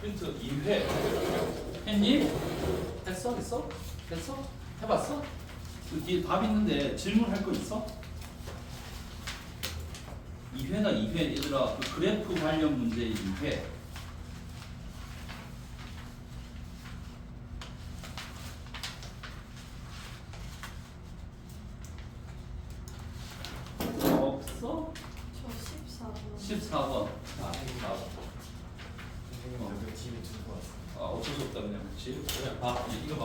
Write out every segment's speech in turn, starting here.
프린트 2회 했니? 했어? 했어? 했어? 해봤어? 그 뒤에 답 있는데 질문할 거 있어? 2회나 2회 얘들아 그 그래프 관련 문제 2회 없어? 저 14번. 14번 아 14번 선생님 여기 집에 두고 왔어요. 아 어쩔 수 없다 그냥 그렇지 그냥 봐 이거 봐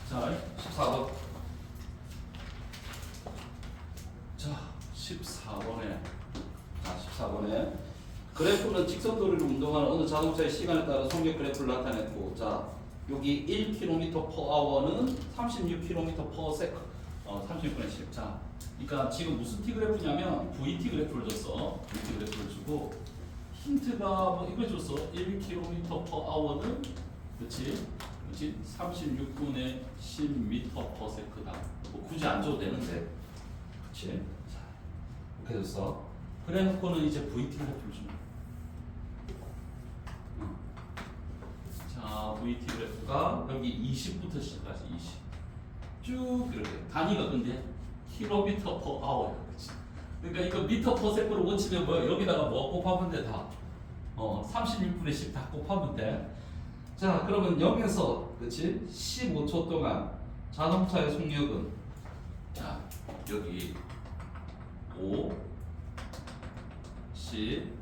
자 14번 자 14번에 자 14번에 그래프는 직선도리를 운동하는 어느 자동차의 시간에 따라 성격 그래프를 나타냈고 자 여기 1km/h는 36km/s 36분의 10. 자 그러니까 지금 무슨 t 그래프냐면 VT 그래프를 줬어. VT 그래프를 주고 힌트가 뭐 이거 줬어. 1km/h는 그렇지? 그렇지? 36분의 10m/s다. 뭐 굳이 안 줘도 되는데, 그렇지? 자 이렇게 줬어. 그래놓고는 이제 VT 그래프를 줍니다. 자 VT 그래프가 여기 20부터 시작하지 20. 쭉 이렇게 단위가 근데 km/h야, 그렇지? 그러니까 이거 m/s로 고치면 뭐 여기다가 뭐 곱하면 돼 다. 36분의 10 다 곱하면 돼. 자, 그러면 0에서 그렇지? 15초 동안 자동차의 속력은 자, 여기 5 10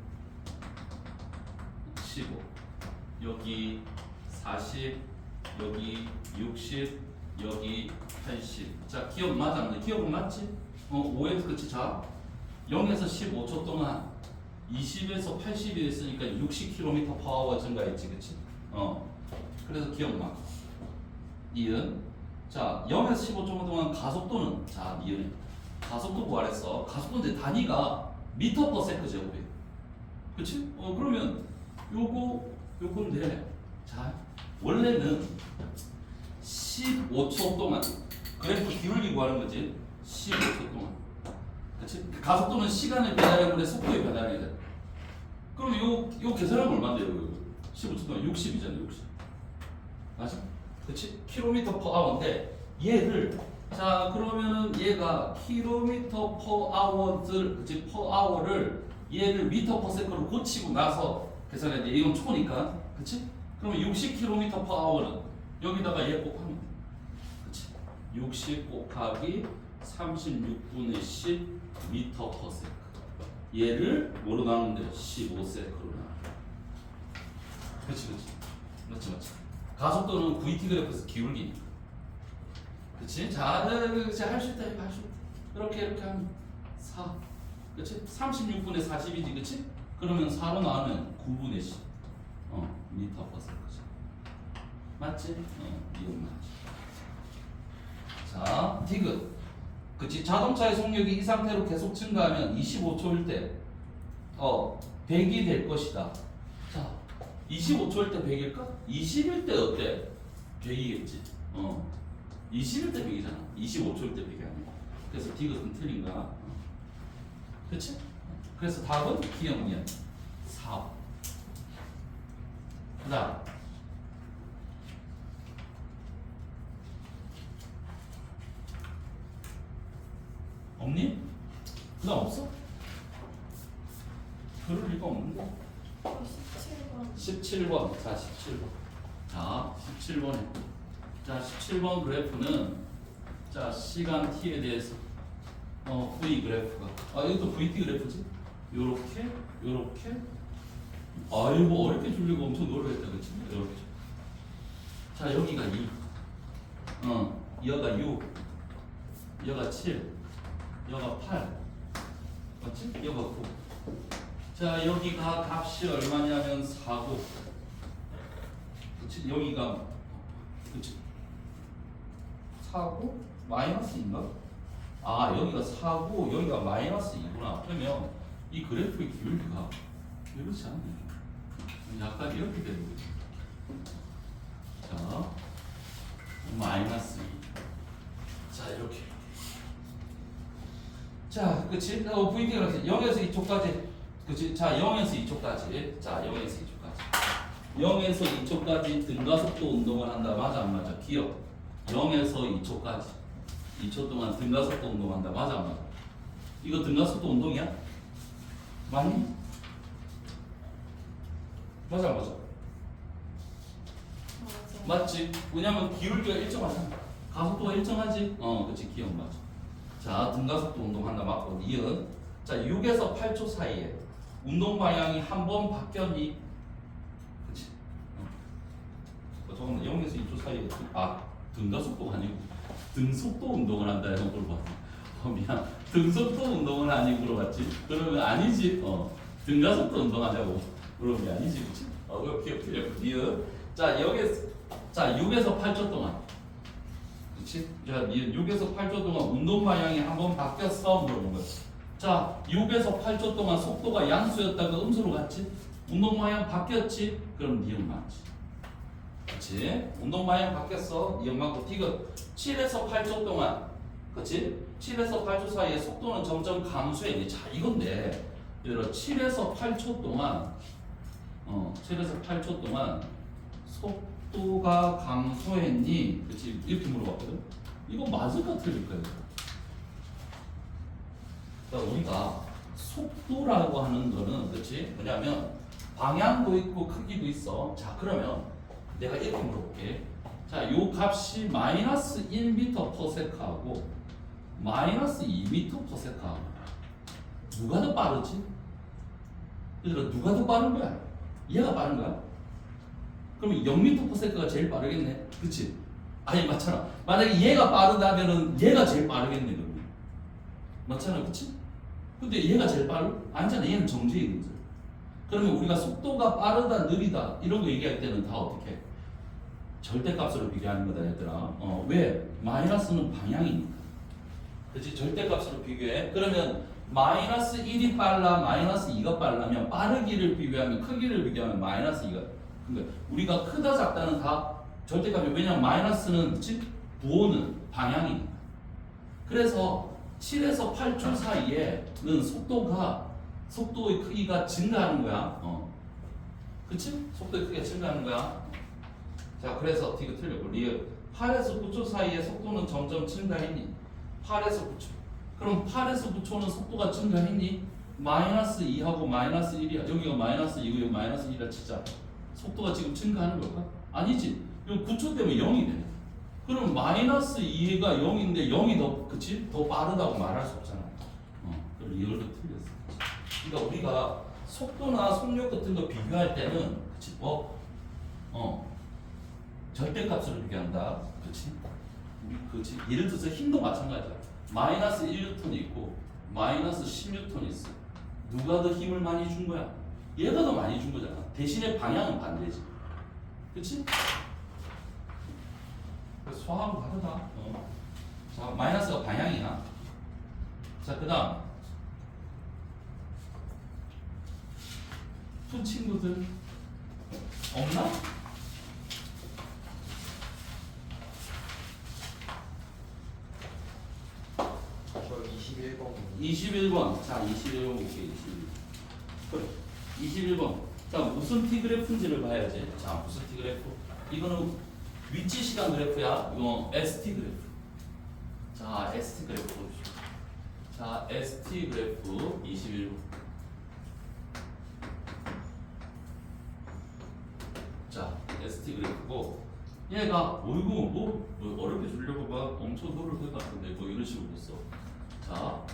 15 여기 40 여기 60 여기 80 자, 기억 맞아 안 돼? 기억은 맞지? 5에서 그치? 자, 0에서 15초 동안 20에서 80이 됐으니까 60km/h 증가했지, 그치? 그래서 기억나. 니은. 자, 0에서 15초 동안 가속도는, 자, 니은. 가속도 구하랬어. 가속도인데 단위가 m/s 제곱이에요. 그치? 그러면 요건데, 자, 원래는 15초 동안 그래프 기울기 구하는 거지. 15초 동안. 그치? 가속도는 시간의 변화량분의 속도의 변화량이다. 그럼 요 계산하면 얼마인데요? 15초 동안 60이잖아요, 60. 맞아? 그치? km/h인데 얘를 자 그러면은 얘가 km/h를 그치? per/hour를 얘를 m/s로 고치고 나서 계산해야 돼. 이건 초니까, 그치? 그러면 60km/h는 여기다가 얘 곱하면 돼. 그치? 60 곱하기 36분의 10 m/s. 얘를 뭐로 나누는데? 15sek로 나눠. 그치, 그치. 맞지, 맞지. 가속도는 VT 그래프에서 기울기니까. 그치? 자, 그치. 할 수 있다, 이거 할 수 있다. 이렇게 하면 4. 그치? 36분의 40이지, 그치? 그러면 4로 나누면 9분의 10. m/s. 그치? 맞지? 이건 맞지. 자, 디귿. 그치? 자동차의 속력이 이 상태로 계속 증가하면 25초일 때 100이 될 것이다. 자, 25초일 때 100일까? 20일 때 어때? 100이겠지. 20일 때 100이잖아. 25초일 때 100이 아니고. 그래서 디귿은 틀린 거야. 그치? 그래서 답은 기억니은 4. 그 다음. 없니? 그 다음 없어? 그럴 리가 없는데. 17번. 17번. 자, 17번. 자, 17번에. 자, 17번 그래프는 자, 시간 t에 대해서 V 그래프가 이것도 VT 그래프지? 요렇게 요렇게 아이고 어렵게 줄리고 엄청 노력했다 그치? 이렇게. 자, 여기가 2 여가 6 여가 7 여가 8 맞지? 여가 9 자, 여기가 값이 얼마냐면 4고 그치? 여기가 그치? 4고 마이너스인가? 아, 여기가 4고 여기가 마이너스 2구나. 그러면 이 그래프의 기울기가 이렇지 않네. 약간 이렇게 되는 거지. 자, 마이너스 2. 자, 이렇게. 자, 그치? VT가 0에서 2초까지. 그치? 자, 0에서 2초까지. 자, 0에서 2초까지. 0에서 2초까지 등가속도 운동을 한다. 맞아 안 맞아? 기억. 0에서 2초까지 2초 동안 등가속도 운동한다. 맞아 안 맞아? 이거 등가속도 운동이야? 맞니? 맞아 안 맞아? 맞아. 맞지? 왜냐면 기울기가 일정하잖아. 가속도가 일정하지? 그치 기억 맞아. 자, 등가속도 운동한다 맞고 니은. 자, 6에서 8초 사이에 운동 방향이 한 번 바뀌었니? 그치? 잠깐만 0에서 2초 사이에 등가속도가 아니고 등속도 운동을 한다 이런 걸 봐. 미안. 등속도 운동을 아니고 물어봤지? 그러면 아니지. 등가속도 운동하자고 그러면 아니지, 그치? 이거 기억 틀렸고 니은. 자, 여기서 자 6에서 8초 동안 그치? 자, 6에서 8초 동안 운동 방향이 한번 바뀌었어 물어본 거야. 자, 6에서 8초 동안 속도가 양수였다가 음수로 갔지? 운동 방향 바뀌었지? 그럼 니은 맞지? 그치? 운동 방향 바뀌었어. 니은 맞고 디귿 7에서 8초 동안 그치? 7에서 8초 사이에 속도는 점점 감소해. 자, 이건데 얘들아 7에서 8초 동안 7에서 8초 동안 속도가 감소했니? 그치? 이렇게 물어봤거든? 이거 맞을까 틀릴까? 그러니까 우리가 속도라고 하는 거는 그치? 뭐냐면 방향도 있고 크기도 있어. 자, 그러면 내가 이렇게 물어볼게. 자, 요 값이 마이너스 1m/s하고 마이너스 2m/s하고 누가 더 빠르지? 얘들아 누가 더 빠른 거야? 얘가 빠른 거야? 그러면 0m/s가 제일 빠르겠네. 그치? 아니 맞잖아. 만약에 얘가 빠르다면은 얘가 제일 빠르겠네. 그러면 맞잖아. 그치? 근데 얘가 제일 빠르? 아니잖아. 얘는 정지인 거죠. 그러면 우리가 속도가 빠르다 느리다 이런 거 얘기할 때는 다 어떻게 해? 절대값으로 비교하는 거다 얘들아. 왜? 마이너스는 방향이니까. 그치? 절대값으로 비교해. 그러면 마이너스 1이 빨라 마이너스 2가 빨라면 빠르기를 비교하면 크기를 비교하면 마이너스 2가. 그러니까 우리가 크다 작다는 다 절대값이. 왜냐면 마이너스는 그치? 부호는 방향이니까. 그래서 7에서 8초 사이에는 속도의 크기가 증가하는 거야. 그치? 속도의 크기가 증가하는 거야. 자, 그래서 이거 틀렸고 리을 8에서 9초 사이에 속도는 점점 증가했니? 8에서 9초. 그럼 8에서 9초는 속도가 증가했니? 마이너스 2하고 마이너스 1이야. 여기가 마이너스 2고 여기 마이너스 1이라 치자. 속도가 지금 증가하는 걸까? 아니지. 이거 9초 되면 0이 되네. 그럼 마이너스 2가 0인데 0이 더 그치? 더 빠르다고 말할 수 없잖아. 그럼 이걸로 틀렸어. 그러니까 우리가 속도나 속력 같은 거 비교할 때는 그치? 절대값으로 비교한다. 그치? 그치? 예를 들어서 힘도 마찬가지야. 마이너스 1N 있고 마이너스 10N 있어. 누가 더 힘을 많이 준 거야? 얘가 더 많이 준 거잖아. 대신에 방향은 반대지. 그치? 수학은 다르다. 자, 마이너스가 방향이야. 자, 그 다음 푼 친구들 없나? 저 21번. 21번. 자, 21번 볼게요. 21번. 자, 무슨 t 그래프인지를 봐야지. 자, 무슨 t 그래프? 이거는 위치 시간 그래프야. 이거 ST 그래프. 자, ST 그래프 보십시오. 자, ST 그래프 21번. 자, ST 그래프고 얘가 어이구 뭐 어렵게 주려고 막 엄청 노력할 것 같은데 뭐 이런 식으로 됐어. 자,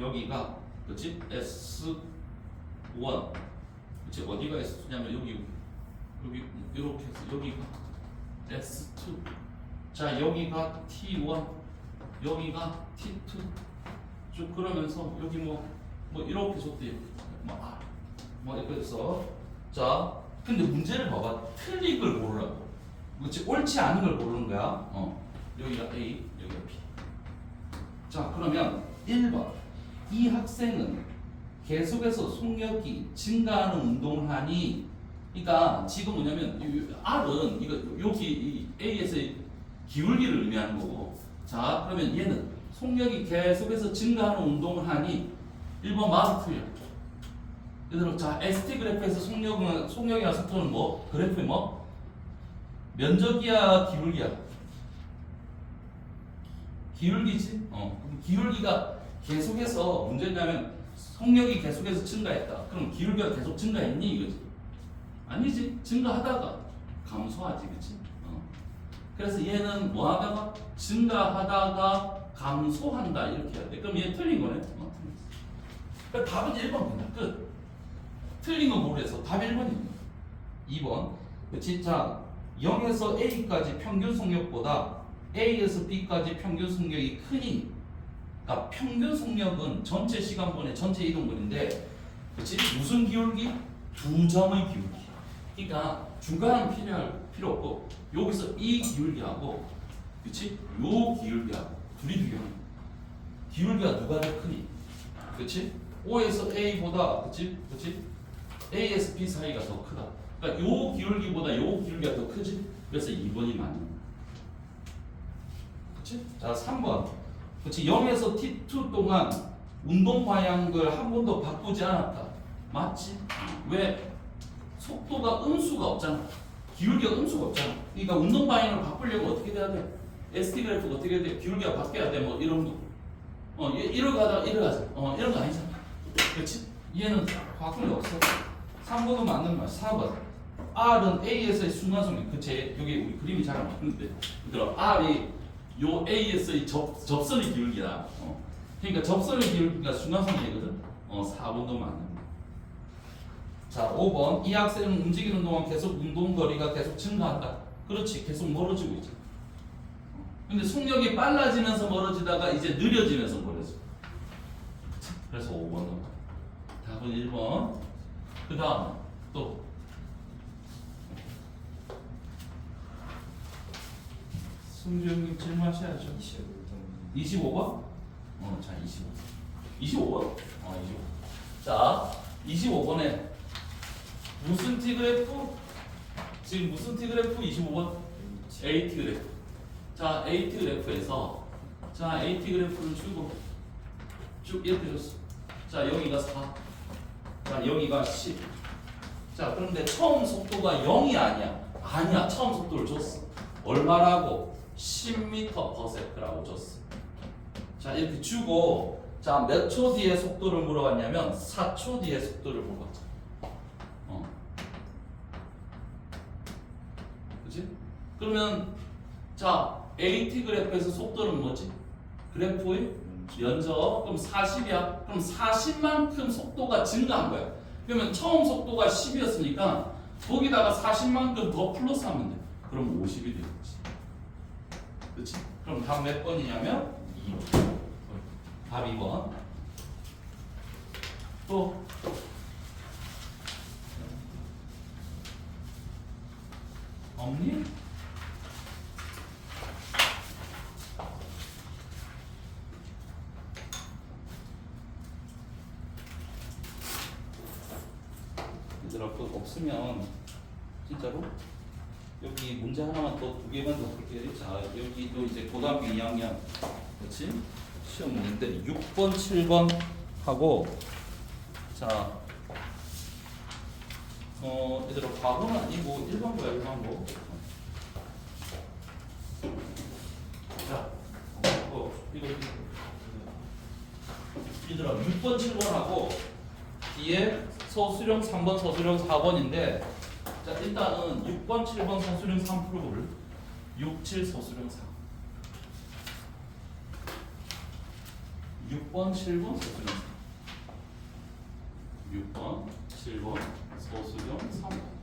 여기가 그렇지? S1 그렇지? 어디가 S2냐면 여기 이렇게 해서 여기가 S2. 자, 여기가 T1 여기가 T2 쭉 그러면서 여기 뭐 이렇게 줬대. 뭐 이렇게 해서 자, 근데 문제를 봐봐. 틀린 걸 고르라고. 그렇지? 옳지 않은 걸 고르는 거야. 여기가 A, 여기가 B. 자, 그러면 1번. 이 학생은 계속해서 속력이 증가하는 운동을 하니. 그러니까 지금 뭐냐면 R은 이거 여기 이 A에서의 기울기를 의미하는 거고. 자, 그러면 얘는 속력이 계속해서 증가하는 운동을 하니 1번 맞아 틀려. 얘들아, 자, ST 그래프에서 속력이나 속도는 뭐? 그래프의 뭐? 면적이야, 기울기야? 기울기지? 그럼 기울기가 계속해서 문제냐면 속력이 계속해서 증가했다. 그럼 기울기가 계속 증가했니? 이거지. 아니지. 증가하다가 감소하지, 그치? 그래서 얘는 뭐 하다가 증가하다가 감소한다 이렇게 해야 돼. 그럼 얘 틀린 거네. 그러니까 답은 1번 그냥 끝. 틀린 건 모르겠어. 답 1번입니다. 2번. 그치? 자, 0에서 A까지 평균 속력보다 A에서 B까지 평균 속력이 크니, 그러니까 평균 속력은 전체 시간분의 전체 이동거리인데, 그치? 무슨 기울기? 두 점의 기울기. 그러니까 중간은 필요 없고 여기서 이 기울기하고, 그치? 요 기울기하고 둘이 비교하는 거야. 기울기가 누가 더 크니? 그치? O에서 A보다, 그치? A에서 B 사이가 더 크다. 그러니까 요 기울기보다 요 기울기가 더 크지? 그래서 2번이 맞는 거야. 그치? 자, 3번. 그치? 0에서 T2 동안 운동 방향을 한 번도 바꾸지 않았다. 맞지? 왜? 속도가 음수가 없잖아. 기울기가 음수가 없잖아. 그러니까 운동 방향을 바꾸려면 어떻게 돼야 돼? ST 그래프가 어떻게 해야 돼? 기울기가 바뀌어야 돼. 뭐 이런 거. 이러 가다가 이러 가자. 이런 거 아니잖아. 그렇지? 얘는 바꿀 게 없어. 3번은 맞는 말. 4번. R은 A에서의 순간속력. 그치? 여기 우리 그림이 잘 안 맞는데. 얘들아, R이 요 A에서의 접선의 기울기야. 그러니까 접선의 기울기가 순간속력이거든. 4번도 맞는 말. 자, 5번. 이 학생은 움직이는 동안 계속 운동거리가 계속 증가한다. 그렇지. 계속 멀어지고 있지. 근데 속력이 빨라지면서 멀어지다가 이제 느려지면서 멀어져. 그래서 5번은 답은 1번. 그 다음 또 승주 형님 질문하셔야죠. 25번? 자, 25번? 25번. 자, 25번에 무슨 T 그래프? 지금 무슨 T 그래프? 25번? AT 그래프. 자, AT 그래프에서, 자, AT 그래프를 주고 쭉 이렇게 줬어. 자, 여기가 4. 자, 여기가 10. 자, 그런데 처음 속도가 0이 아니야. 아니야. 처음 속도를 줬어. 얼마라고? 10m/s라고 줬어. 자, 이렇게 주고, 자, 몇 초 뒤에 속도를 물어봤냐면 4초 뒤에 속도를 물어봤죠. 그치? 그러면, 자, AT 그래프에서 속도는 뭐지? 그래프의 면적. 그럼 40이야. 그럼 40만큼 속도가 증가한 거야. 그러면 처음 속도가 10이었으니까 거기다가 40만큼 더 플러스하면 돼. 그럼 50이 되겠지. 그렇지? 그럼 답 몇 번이냐면 2번. 답 2번. 또 없니? 얘들아, 그거 없으면 진짜로 여기 문제 하나만 더, 2개만 더 풀게. 자, 여기 또 이제 고등학교 2학년, 그렇지? 시험 문제인데 6번, 7번 하고, 자, 얘들아, 과거는 아니고 1번부야, 1번부. 자, 이거 얘들아, 6번, 7번하고 뒤에 서술형 3번, 서술형 4번인데, 자, 일단은 6번, 7번 서술형 3 풀어볼. 6, 7 서술형 4. 6번, 7번 서술형 4. 6번, 7번 서술형 3.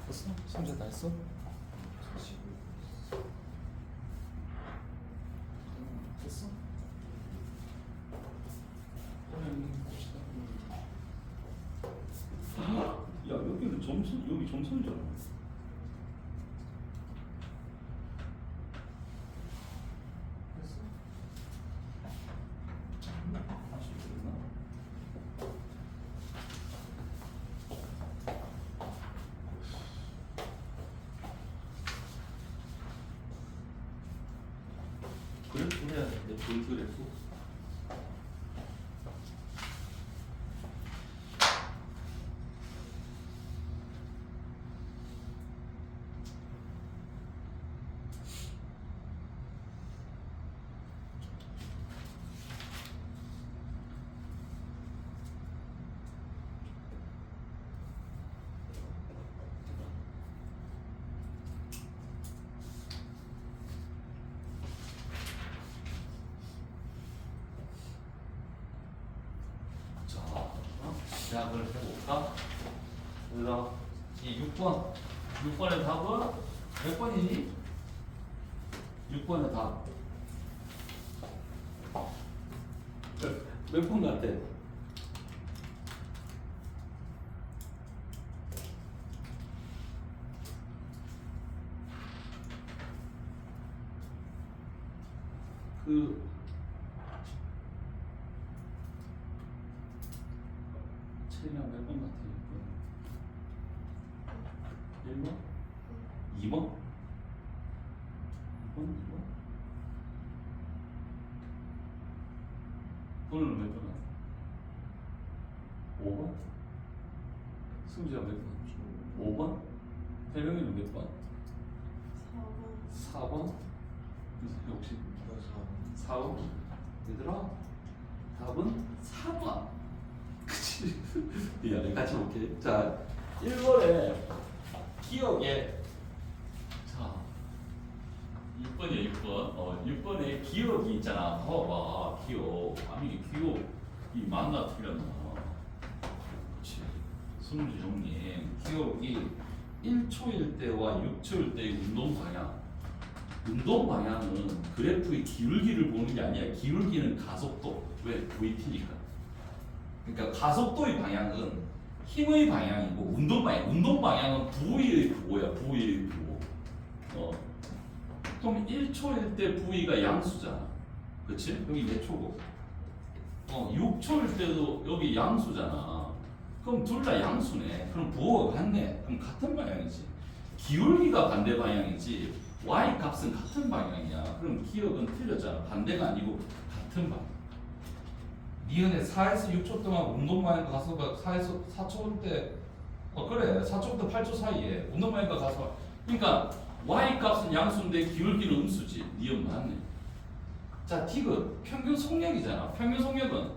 됐어? 성질 다 했어? 됐어? 야 여기는 점선 여기 점선이잖아. 됐어? 할수 있겠나? 그래프 해야 돼. 볼 그래프. 자, 시작을 해볼까? 얘들아, 이 6번의 답은 몇 번이니? 6번의 답. 몇 번 같아? 그 체리랑 몇 번 같아? 1번? 2번? 2번? 2번? 오늘은 몇 번 같아? 5번? 승지가 몇 번? 5번? 태명이는 몇 번? 4번. 4번? 혹시 4번? 얘들아 답은 4번. 그치? 미안해 같이 볼게. 자 1번에 기억에 자 6번이야 6번 6번에 기억이 있잖아. 봐봐 기억. 아니 이게 기억이 맞나 틀렸나. 그치 손지 형님 기억이 1초일 때와 6초일 때의 운동 방향은 그래프의 기울기를 보는 게 아니야. 기울기는 가속도. 왜? VT니까. 그러니까 가속도의 방향은 힘의 방향이고 운동 방향은 부위의 부호야. 부위의 부호. 그럼 1초일 때 부위가 양수잖아. 그치? 여기 몇 초고? 6초일 때도 여기 양수잖아. 그럼 둘 다 양수네. 그럼 부호가 같네. 그럼 같은 방향이지. 기울기가 반대 방향이지. y 값은 같은 방향이야. 그럼 기억은 틀렸잖아. 반대가 아니고 같은 방향. 니은에 4에서 6초 동안 운동방향과 가속가 4에서 4초 때 그래 4초부터 8초 사이에 운동방향과 가속. 그러니까 y 값은 양수인데 기울기는 음수지. 니은 맞네. 자 디귿 평균 속력이잖아. 평균 속력은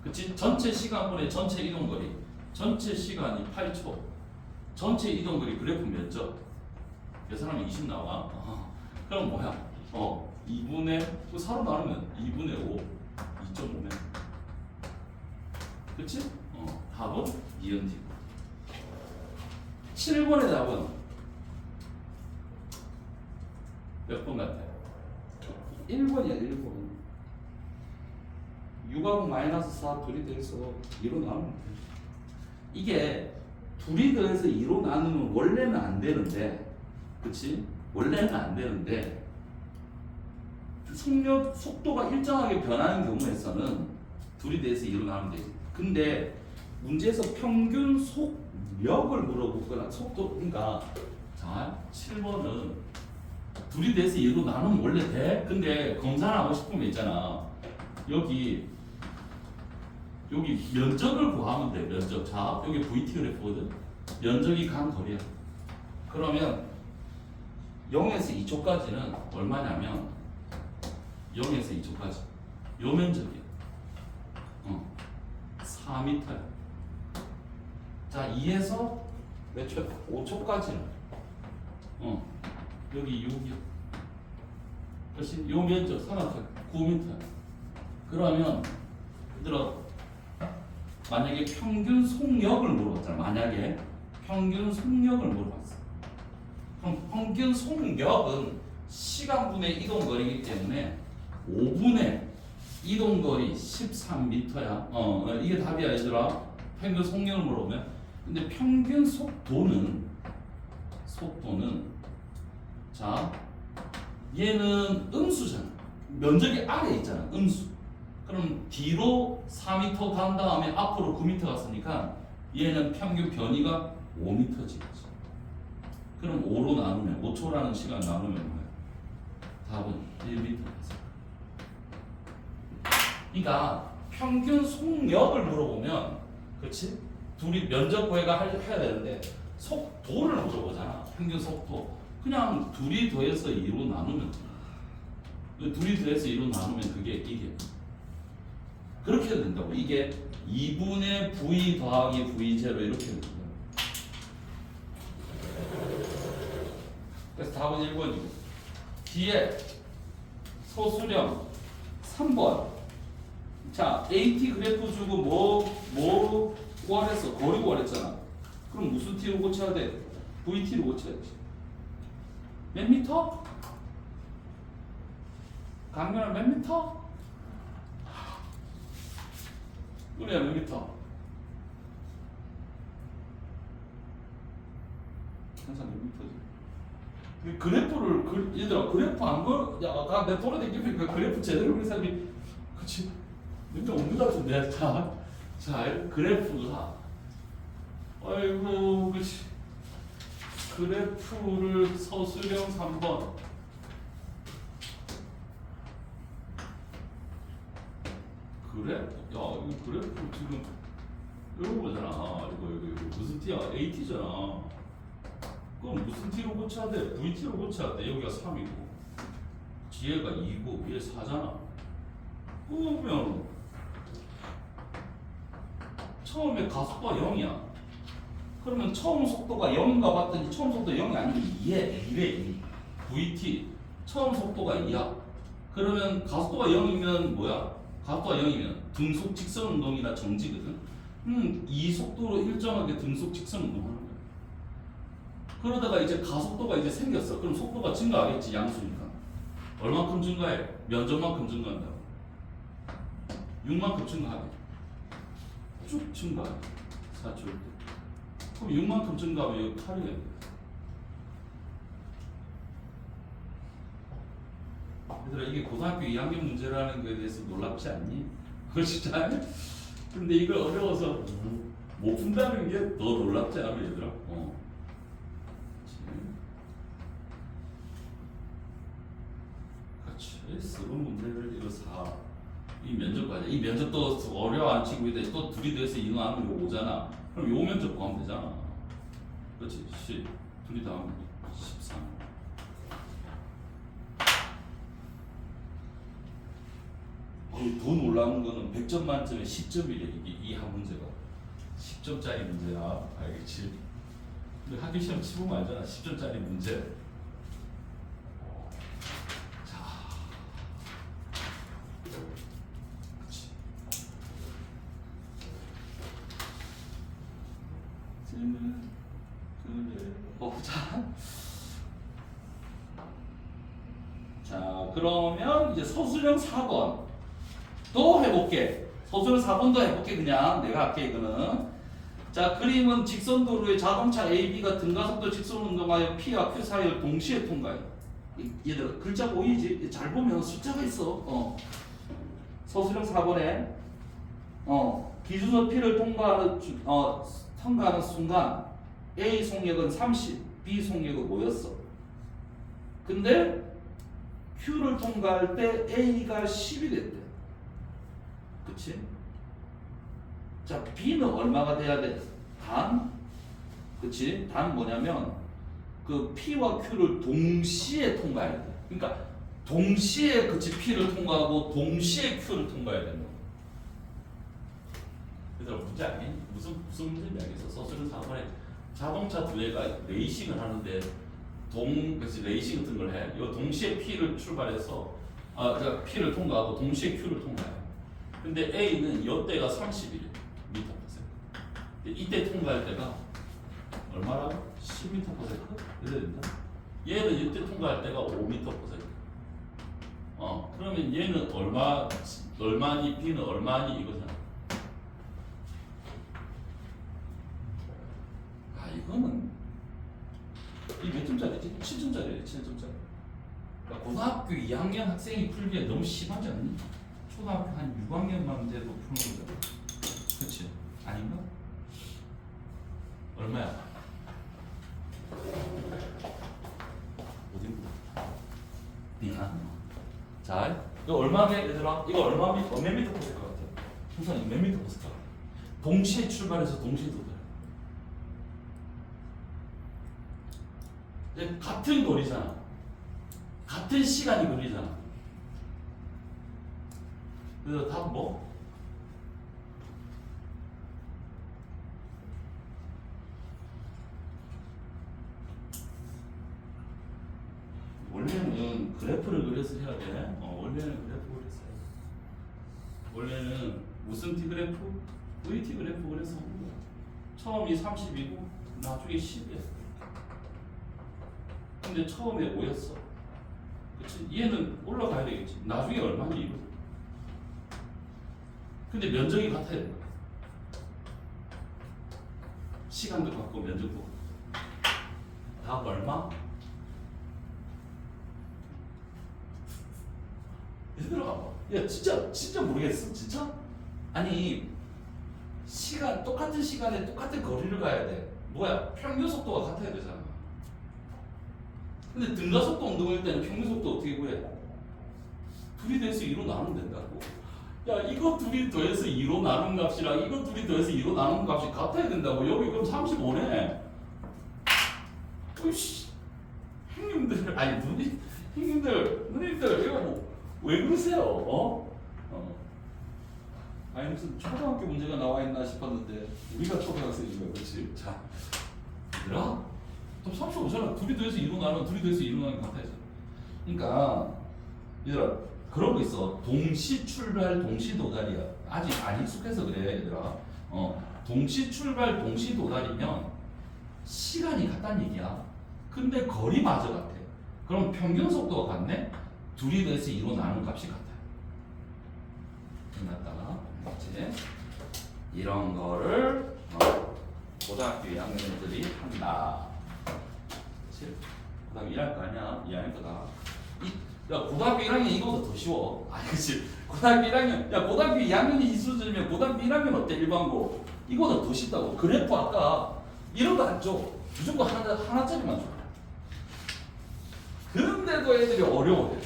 그치 전체 시간분의 전체 이동거리. 전체 시간이 8초. 전체 이동거리 그래프 몇 점? 계산하면 20 나와. 그럼 뭐야? 2분의 4로 나누면 2분의 5 2.5네. 그치? 답은 니은 디귿. 7번의 답은 몇 번 같아요? 1번이야 1번. 6하고 마이너스 4 둘이 더해서 2로 나누면 돼. 이게 둘이 더해서 2로 나누면 원래는 안 되는데 그치? 원래는 안 되는데 속도가 일정하게 변하는 경우에서는 둘이 더해서 2로 나누면 되지. 근데 문제에서 평균 속력을 물어보거나 속도. 그러니까 자 7번은 둘이 더해서 2로 나누면 원래 돼. 근데 검사하고 싶으면 있잖아. 여기 면적을 구하면 돼. 면적. 자 여기 VT 그래프거든. 면적이 간 거리야. 그러면 0에서 2초까지는 얼마냐면 0에서 2초까지 요 면적이야. 4m야. 자 2에서 몇 초? 5초까지는 여기 6이야. 그렇지? 요 면적 삼각형 9m. 그러면 얘들아 만약에 평균 속력을 물어봤잖아. 만약에 평균 속력을 물어봤어. 그럼 평균 속력은 시간분의 이동거리이기 때문에 5분의 이동거리 13m야. 이게 답이야 얘들아. 평균 속력을 물어보면. 근데 평균 속도는 자 얘는 음수잖아. 면적이 아래에 있잖아. 음수. 그럼 뒤로 4m 간 다음에 앞으로 9m 갔으니까 얘는 평균 변이가 5m지. 그럼 5로 나누면 5초라는 시간 나누면 뭐야? 답은 1m. 그러니까 평균 속력을 물어보면, 그렇지? 둘이 면적 구해가 해야 되는데 속도를 물어보잖아. 평균 속도. 그냥 둘이 더해서 2로 나누면 돼. 둘이 더해서 2로 나누면 이게 그렇게 된다고. 이게 2분의 v 더하기 v0 이렇게 된다. 그래서 답은 1번이고 뒤에 소수령 3번. 자, AT 그래프 주고 뭐 구하랬어? 거리 구하랬잖아. 그럼 무슨 t로 고쳐야 돼? VT로 고쳐야지. 몇 미터? 강렬한 몇 미터? 우리야 몇 미터? 항상 몇 미터지? 그래프를 얘들아 그래프 안 걸? 야 아까 내 돌아다니니까 그래프 제대로 그린 사람이 그치? 몇명 없는 것 같은데. 자 그래프가 아이고 그치. 그래프를 서술형 3번. 그래프? 야 이거 그래프 지금 이런 거잖아. 이거 무슨 t야? AT잖아. 그럼 무슨 t로 고쳐야 돼? VT로 고쳐야 돼. 여기가 3이고 뒤에가 2고 얘 4잖아. 그러면 처음에 가속도가 0이야. 그러면 처음 속도가 0인가 봤더니 처음 속도 0이 아니고 2래 2. VT 처음 속도가 2야. 그러면 가속도가 0이면 뭐야? 가속도가 0이면 등속 직선 운동이나 정지거든. 이 속도로 일정하게 등속 직선 운동하는 거야. 그러다가 이제 가속도가 이제 생겼어. 그럼 속도가 증가하겠지. 양수니까. 얼만큼 증가해? 면적만큼 증가한다고. 6만큼 증가하게. 쭉 증가해. 4초. 그럼 6만큼 증가하면 이거 8이겠네. 얘들아 이게 고등학교 2학년 문제라는 거에 대해서 놀랍지 않니? 진짜? 근데 이걸 어려워서 못 푼다는 게 더 놀랍지 않아 얘들아? 그렇지. 쓰는 문제를 이거 4. 이 면적 과제. 이 면적도 어려워 안 치고 있는데 또 둘이 더해서 이거 하면 이거 5잖아. 그럼 요 면적 구하면 되잖아. 그렇지. 10. 둘이 더하면 13. 더 놀라운 거는 100점 만점에 10점이래. 이 한 문제가 10점짜리 문제야. 알겠지? 근데 학교 시험 치보면 알잖아. 10점짜리 문제. 자, 그렇지. 자, 그러면 이제 서술형 4번 또 해볼게. 서술형 4번도 해볼게. 그냥 내가 할게 이거는. 자, 그림은 직선도로의 자동차 AB가 등가속도 직선 운동하여 P와 Q 사이를 동시에 통과해. 얘들아 글자 보이지? 잘 보면 숫자가 있어. 서술형 4번에 기준선 P를 통과하는 순간 A 속력은 30, B 속력은 5였어. 근데 Q를 통과할 때 A가 10이 됐대. 그치? 자, B는 얼마가 돼야 돼? 단, 그치? 단 뭐냐면 그 P와 Q를 동시에 통과해야 돼. 그러니까 동시에 그치 P를 통과하고 동시에 Q를 통과해야 된다. 얘들아 문제 아니? 무슨 문제인지 알겠어? 서술은 4번에 자동차 두 대가 레이싱을 하는데 그치 레이싱 같은 걸 해. 이거 동시에 P를 출발해서 그러니까 P를 통과하고 동시에 Q를 통과해. 근데 A는 이때가 30이래. 미터 퍼 세컨드. 이때 통과할 때가 얼마라고? 10m 퍼 세컨드? 이래 된다. 얘는 이때 통과할 때가 5m/s. 그러면 얘는 얼마니 B는 얼마니 이거잖아. 이거는 이 몇 점짜리지? 7점짜리래. 7점짜리. 그러니까 고등학교 2학년 학생이 풀기에 너무 심하지 않니? 초등학교 한 6학년만 돼도 푸는 거잖아. 그치? 아닌가? 얼마야? 어딘가? 미안. 자, 이거 얼마게 얘들아? 이거 몇 미터 보실 것 같아? 풍선이 몇 미터 보실 것 같아? 동시에 출발해서 동시에 도달. 이제 같은 거리잖아. 같은 시간이 걸리잖아. 그래서 답 뭐? 원래는 그래프를 그려서 해야 돼. 원래는 그래프 그려서 해야 돼. 원래는 무슨 T 그래프? VT 그래프 그래서 하는 거야. 처음이 30이고 나중에 10이야. 근데 처음에 5였어. 그치? 얘는 올라가야 되겠지. 나중에 얼마니 이거? 근데 면적이 같아야 돼. 시간도 같고 면적도 같고. 답 얼마? 얘들아, 야 진짜 모르겠어. 진짜? 아니 똑같은 시간에 똑같은 거리를 가야 돼. 뭐야? 평균 속도가 같아야 되잖아. 근데 등가속도 운동할 때는 평균 속도 어떻게 구해? 둘이 더해서 2로 나누면 된다고. 야, 이거 둘이 더해서 2로 나눈 값이랑 이거 둘이 더해서 2로 나눈 값이 같아야 된다고. 여기 그럼 35네. 으이씨, 형님들, 아니 누님들 이거 뭐 왜 그러세요? 아니 무슨 초등학교 문제가 나와 있나 싶었는데 우리가 초등학생인가 그렇지? 자, 얘들아, 또 35잖아. 둘이 더해서 2로 나누면 둘이 더해서 2로 나누면 같아야죠. 그러니까 얘들아, 그런 거 있어. 동시 출발 동시 도달이야. 아직 안 익숙해서 그래 얘들아. 동시 출발 동시 도달이면 시간이 같다는 얘기야. 근데 거리마저 같아. 그럼 평균 속도가 같네? 둘이 더해서 2로 나눈 값이 같아요. 끝났다. 이제 이런 거를 고등학교 2학년들이 한다. 그치? 고등학교 1학년 거 아니야? 2학년 거다. 야, 고등학교 1학년 이거보다 더 쉬워. 그치? 고등학교 1학년, 야, 고등학교 2학년이 이 수준이면 고등학교 1학년 어때? 일반고. 이거보다 더 쉽다고. 그래프 아까 이런 거 안 줘. 무조건 하나짜리만 줘. 그런데도 애들이 어려워해.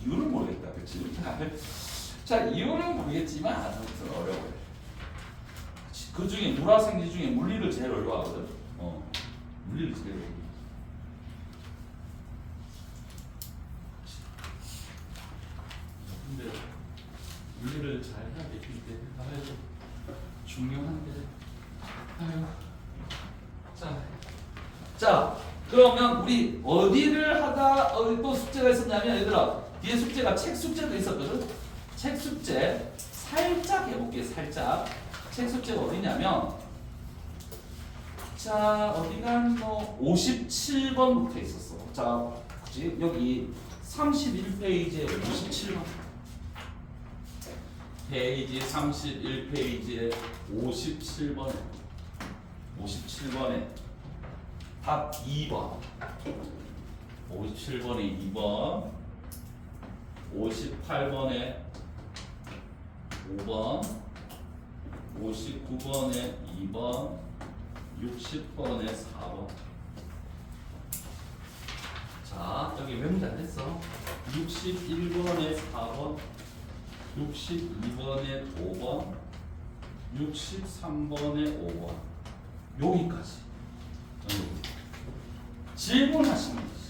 이유는 모르겠다. 그치? 자, 이유는 모르겠지만 아무튼 어려워해. 그 중에 물화생지 중에 물리를 제일 어려워하거든. 물리를 제일 어려워. 근데 물리를 잘 해야 되는데 아유 중요한데 아유. 자 그러면 우리 어디를 하다 또 숙제가 있었냐면 얘들아 뒤에 숙제가 책 숙제도 있었거든. 책 숙제 살짝 해볼게. 살짝 책 숙제가 어디냐면 자 어디가 뭐 57번부터 있었어. 자 그치? 여기 31페이지에 57번 페이지 31페이지에 57번에 답 2번 57번에 2번 58번에 5번 59번에 2번 60번에 4번. 자 여기 왜 문제 안 됐어? 61번에 4번 62번에 5번 63번에 5번 여기까지 질문하시면 되지.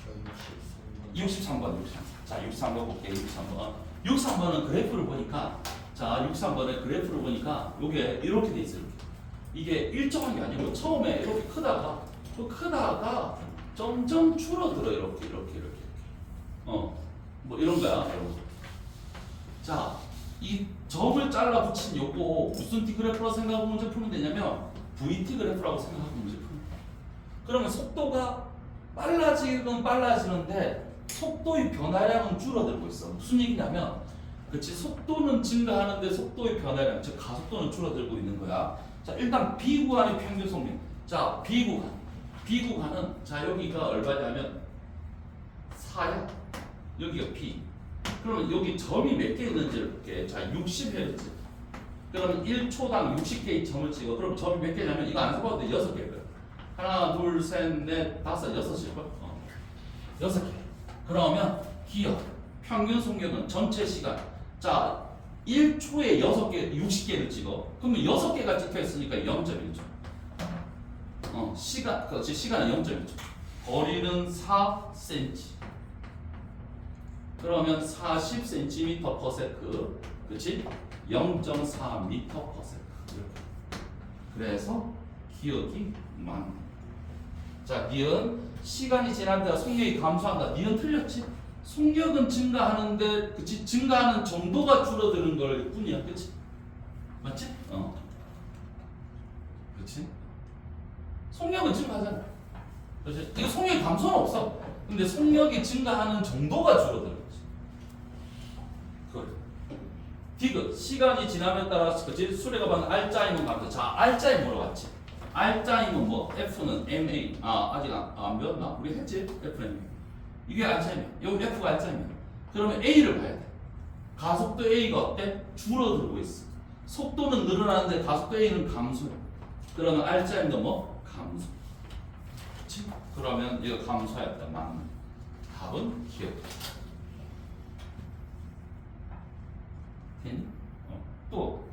저 63번. 자 63번 볼게요. 63번은 그래프를 보니까 자 63번의 그래프를 보니까 요게 이렇게 돼 있어요. 이게 일정한 게 아니고 처음에 이렇게 크다가 점점 줄어들어. 이렇게 뭐 이런 거야. 자, 이 점을 잘라 붙인 요거 무슨 T 그래프라고 생각하고 문제 풀면 되냐면 VT 그래프라고 생각하고 문제 푸는 거야. 그러면 속도가 빨라지는 빨라지는데 속도의 변화량은 줄어들고 있어. 무슨 얘기냐면, 그치, 속도는 증가하는데 속도의 변화량, 즉 가속도는 줄어들고 있는 거야. 자, 일단 B 구간의 평균 속력. 자, B 구간은 자 여기가 얼마냐면 4야. 여기가 B. 그러면 여기 점이 몇 개 있는지 볼게. 자, 60Hz. 그러면 1초당 60개의 점을 찍어. 그럼 점이 몇 개냐면 이거 안 써봐도 돼. 6개일 거야. 하나, 둘, 셋, 넷, 다섯, 6일 걸. 6개. 그러면 기억 평균 속력은 전체 시간. 자, 1초에 6개, 60개를 찍어. 그러면 6개가 찍혀 있으니까 0.1초. 시간, 그렇지. 시간은 0.1초. 거리는 4cm. 그러면 40cm/s. 그렇지? 0.4m/s. 그래서 기억이 많아. 자, 니은 시간이 지난다 속력이 감소한다. 니은 틀렸지? 속력은 증가하는데, 그치? 증가하는 정도가 줄어드는 걸 뿐이야, 그치? 맞지? 그치? 속력은 증가하잖아. 그치? 이거 속력이 감소는 없어. 근데 속력이 증가하는 정도가 줄어드는 거지. 그래. 디귿 시간이 지남에 따라서, 그치? 수레가 받는 R자임은 감소. 자, R자임 물어봤지? R자임은 뭐? F는 MA. 아직 안 배웠나? 우리 했지? F는 MA. 이게 R자임이야. 여기 F가 R자임이야. 그러면 A를 봐야 돼. 가속도 A가 어때? 줄어들고 있어. 속도는 늘어나는데 가속도 A는 감소해. 그러면 R자임도 뭐? 감소. 그치? 그러면 이거 감소했다. 맞는. 답은 기억. 됐니? 또.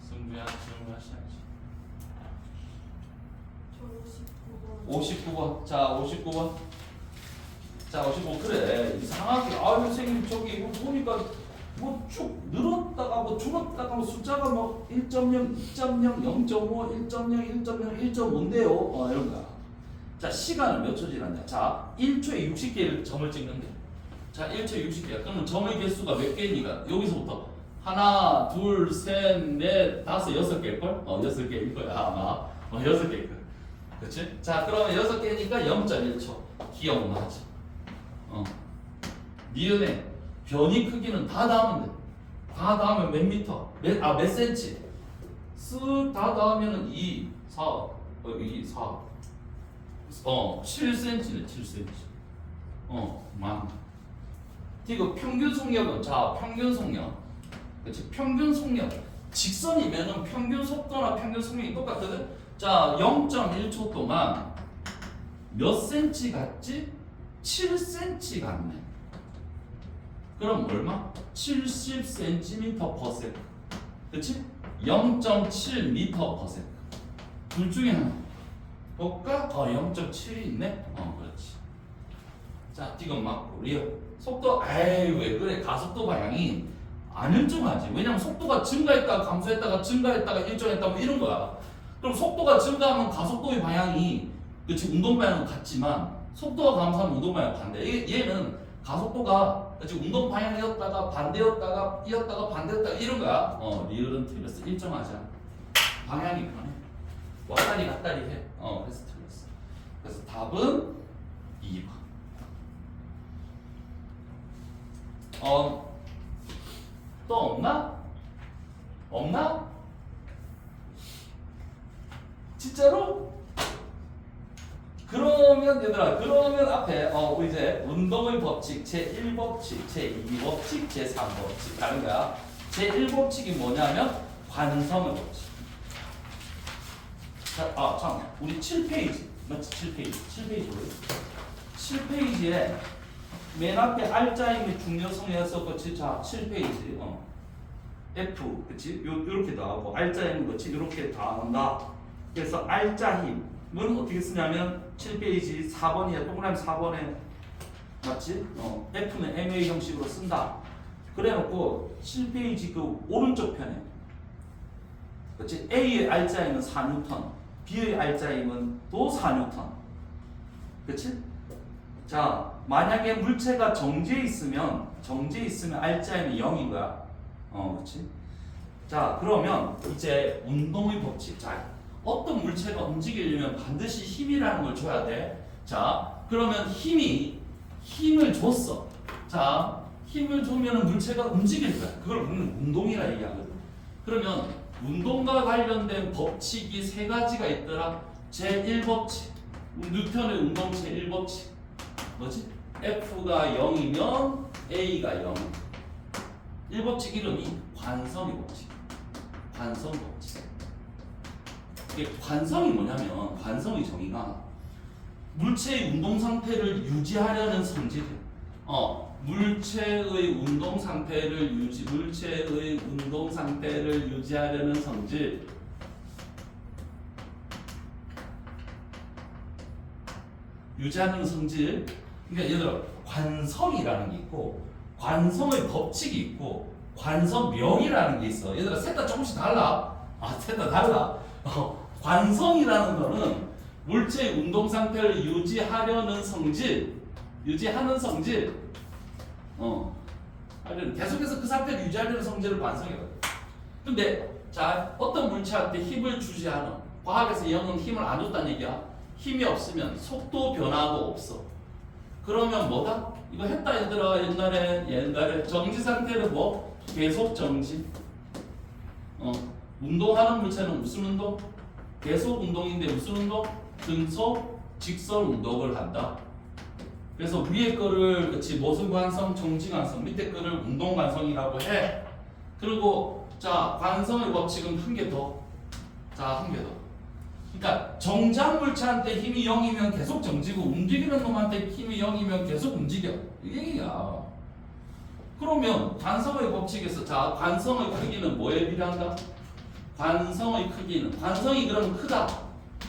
승주야, 질문하셔야지. 저 59번. 59번. 자, 59번. 자, 59. 그래. 이상하게. 선생님, 저기, 이거 보니까, 뭐 쭉 늘었다가, 뭐 줄었다가, 뭐 숫자가 뭐 1.0, 2.0, 0.5, 1.0, 1.0, 1.5인데요. 이런 거야. 자, 시간을 몇 초 지났냐. 자, 1초에 60개를 점을 찍는데. 자, 1초에 60개야. 그러면 점의 개수가 몇 개입니까? 여기서부터. 하나, 둘, 셋, 넷, 다섯, 6개일걸? 6개일 거야, 아마. 6개일 거야. 그치? 자, 그러면 6개니까 0.1초. 기억나지? 니은의 변이 크기는 다 더하면 돼. 다 더하면 몇 미터? 몇 센치? 쓱 다 더하면은 2, 4, 2, 4. 7cm네, 7cm. 만. 이거 평균 속력은, 자, 평균 속력. 그치? 평균 속력. 직선이면은 평균 속도나 평균 속력이 똑같거든? 자, 0.1초 동안 몇 cm 갔지? 7cm 갔네. 그럼 얼마? 70cm/s. 그치? 0.7m/s. 둘 중에 하나. 볼까? 0.7이 있네? 그렇지. 자, 지금 맞고, 리얼. 속도, 왜 그래. 가속도 방향이 안 일정하지. 왜냐면 속도가 증가했다가 감소했다가 증가했다가 일정했다 뭐 이런 거야. 그럼 속도가 증가하면 가속도의 방향이, 그치, 운동 방향은 같지만 속도가 감소하면 운동 방향 반대. 얘는 가속도가, 그치, 운동 방향이었다가 반대였다가 이었다가 반대였다가 이런 거야. 리얼은 틀렸어. 일정하지 않아. 방향이 변해. 왔다리 갔다리 해. 그래서 틀렸어. 그래서 답은 2번. 또 없나? 없나? 진짜로? 그러면 얘들아, 그러면 앞에 우리 이제 운동의 법칙 제1법칙, 제2법칙, 제3법칙 가는 거야. 제1법칙이 뭐냐면 관성의 법칙. 자, 참, 우리 7페이지 맞지? 7페이지 뭐예요? 7페이지에 맨 앞에 R자임의 중요성에서 그치? 자, 7페이지 F, 그치? 요렇게 나오고 R자임은 그치? 요렇게 나온다. 그래서 R자임은 어떻게 쓰냐면 7페이지 4번이야. 동그라미 4번에 맞지? F는 MA 형식으로 쓴다. 그래놓고 7페이지 그 오른쪽 편에 그치? A의 R자임은 4N, B의 R자임은 또 4N. 그치? 자, 만약에 물체가 정지해 있으면 R자임이 0인 거야. 그치? 자, 그러면 이제 운동의 법칙. 자, 어떤 물체가 움직이려면 반드시 힘이라는 걸 줘야 돼. 자, 그러면 힘을 줬어. 자, 힘을 주면 물체가 움직일 거야. 그걸 우리는 운동이라 얘기하거든. 그러면 운동과 관련된 법칙이 세 가지가 있더라. 제1법칙. 뉴턴의 운동 제1법칙. 뭐지? F가 0이면 A가 0. 1법칙 이름이 관성의 법칙. 관성 법칙. 이게 관성이 뭐냐면 관성의 정의가 물체의 운동 상태를 유지하려는 성질. 물체의 운동 상태를 유지하려는 성질. 유지하는 성질. 그러니까 얘들아 관성이라는 게 있고 관성의 법칙이 있고 관성명이라는 게 있어. 얘들아 셋 다 조금씩 달라. 셋 다 달라. 관성이라는 거는 물체의 운동 상태를 유지하려는 성질. 계속해서 그 상태를 유지하려는 성질을 관성이라고 해. 근데 자, 어떤 물체한테 힘을 주지 않아. 과학에서 영은 힘을 안 줬다는 얘기야. 힘이 없으면 속도 변화도 없어. 그러면 뭐다? 이거 했다 얘들아. 옛날에 정지 상태는 뭐? 계속 정지. 운동하는 물체는 무슨 운동? 계속 운동인데 무슨 운동? 등속 직선 운동을 한다. 그래서 위에 거를 그치 모순 관성, 정지 관성, 밑에 거를 운동 관성이라고 해. 그리고 자 관성의 법칙은 한 개 더. 자 한 개 더. 그러니까 정지한 물체한테 힘이 0이면 계속 정지고 움직이는 놈한테 힘이 0이면 계속 움직여. 이 얘기야. 그러면 관성의 법칙에서 자 관성의 크기는 뭐에 비례한다? 관성의 크기는 관성이 그러면 크다.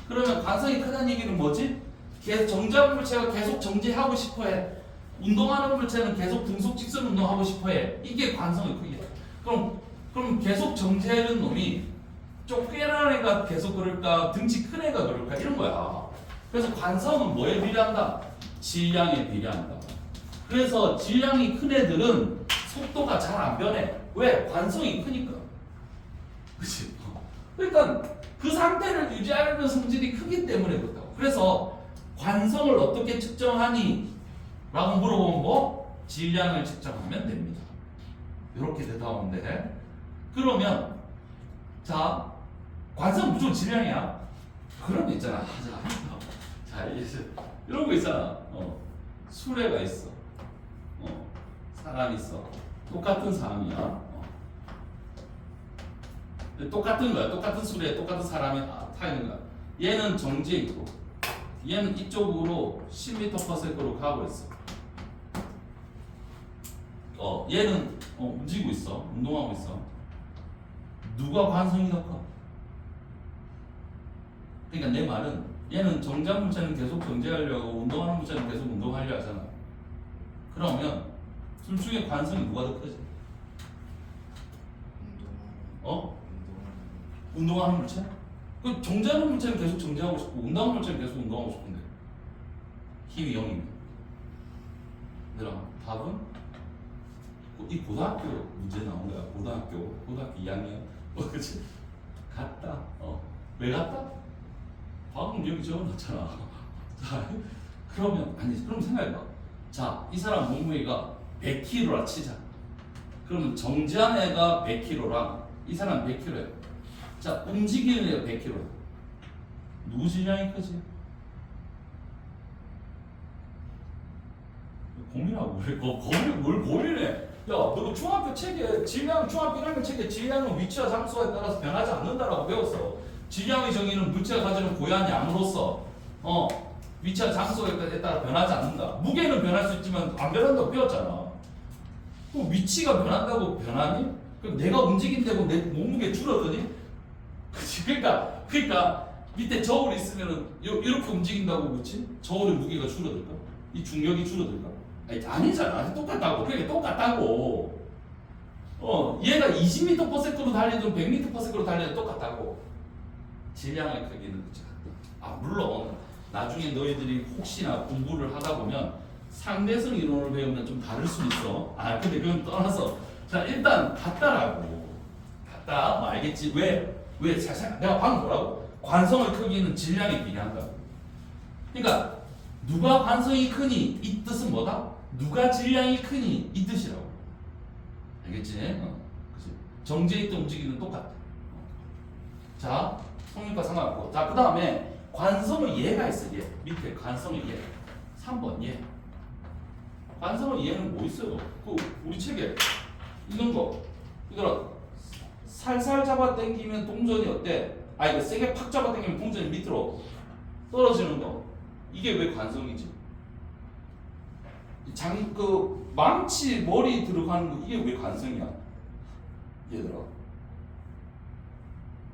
그러면 관성이 크다는 얘기는 뭐지? 정지한 물체가 계속 정지하고 싶어해. 운동하는 물체는 계속 등속 직선 운동하고 싶어해. 이게 관성의 크기야. 그럼 계속 정지하는 놈이 쪼개난 애가 계속 그럴까? 등치 큰 애가 그럴까? 이런 거야. 그래서 관성은 뭐에 비례한다? 질량에 비례한다. 그래서 질량이 큰 애들은 속도가 잘 안 변해. 왜? 관성이 크니까. 그치? 그러니까 그 상태를 유지하려는 성질이 크기 때문에 그렇다고. 그래서 관성을 어떻게 측정하니? 라고 물어보면 뭐? 질량을 측정하면 됩니다. 이렇게 대답하면 돼. 그러면 자 관성 무조건 질량이야. 그런 거 있잖아. 자 이제 이런 거 있잖아. 수레가 있어. 사람이 있어. 똑같은 사람이야. 똑같은 거야. 똑같은 수레에 똑같은 사람이 타 있는 거야. 얘는 정지해 있고 얘는 이쪽으로 10m/s로 가고 있어. 얘는 움직이고 있어. 운동하고 있어. 누가 관성이 더 커? 그러니까 내 말은 얘는 정지한 물체는 계속 정지하려고 운동하는 물체는 계속 운동하려 하잖아. 그러면 둘 중에 관성이 누가 더 크지? 운동하는 물체? 그 정지하는 물체는 계속 정지하고 싶고 운동하는 물체는 계속 운동하고 싶은데 힘이 0이면 얘들아 답은 이 고등학교 문제 나온 거야. 고등학교 2학년 그치? 같다. 왜 같다? 방금 여기 적어놨잖아. 자 그러면 그럼 생각해봐. 자 이 사람 몸무게가 100kg라 치자. 그러면 정지한 애가 100kg랑 이 사람 100kg야. 자 움직이는 애가 100kg. 누구 질량이 크지? 고민하고 그래. 뭘 고민해? 야, 너 중학교 책에 질량, 중학교 1학년 책에 질량은 위치와 장소에 따라서 변하지 않는다라고 배웠어. 질량의 정의는 물체가 가지는 고유한 양으로서 위치와 장소에 따라 변하지 않는다. 무게는 변할 수 있지만 안 변한다고 배웠잖아. 그럼 위치가 변한다고 변하니? 그럼 내가 움직인다고 내 몸무게 줄어드니? 그치? 그러니까 밑에 저울이 있으면은 이렇게 움직인다고 그렇지? 저울의 무게가 줄어들까? 이 중력이 줄어들까? 아니잖아. 똑같다고. 그게 똑같다고. 얘가 20m/s로 달리든 100m/s로 달리든 똑같다고. 질량의 크기는 그치 같다. 물론 나중에 너희들이 혹시나 공부를 하다 보면 상대성 이론을 배우면 좀 다를 수 있어. 근데 그건 떠나서 자 일단 같다라고. 작다. 뭐 알겠지? 왜 살살 내가 방금 뭐라고? 관성의 크기는 질량에 비례한다. 그러니까 누가 관성이 크니 이 뜻은 뭐다? 누가 질량이 크니 이 뜻이라고. 알겠지? 그치? 정지에 있던 움직이는 똑같다. 자, 성립과 상관없고. 자, 그 다음에 관성의 예가 있어. 예. 밑에 관성의 예. 3번 예. 관성의 예는 뭐 있어요? 그 우리 책에 이런 거. 이거는 살살 잡아 당기면 동전이 어때? 아, 이거 세게 팍 잡아 당기면 동전이 밑으로 떨어지는 거. 이게 왜 관성이지? 그 망치 머리 들어가는 거 이게 왜 관성이야? 얘들아.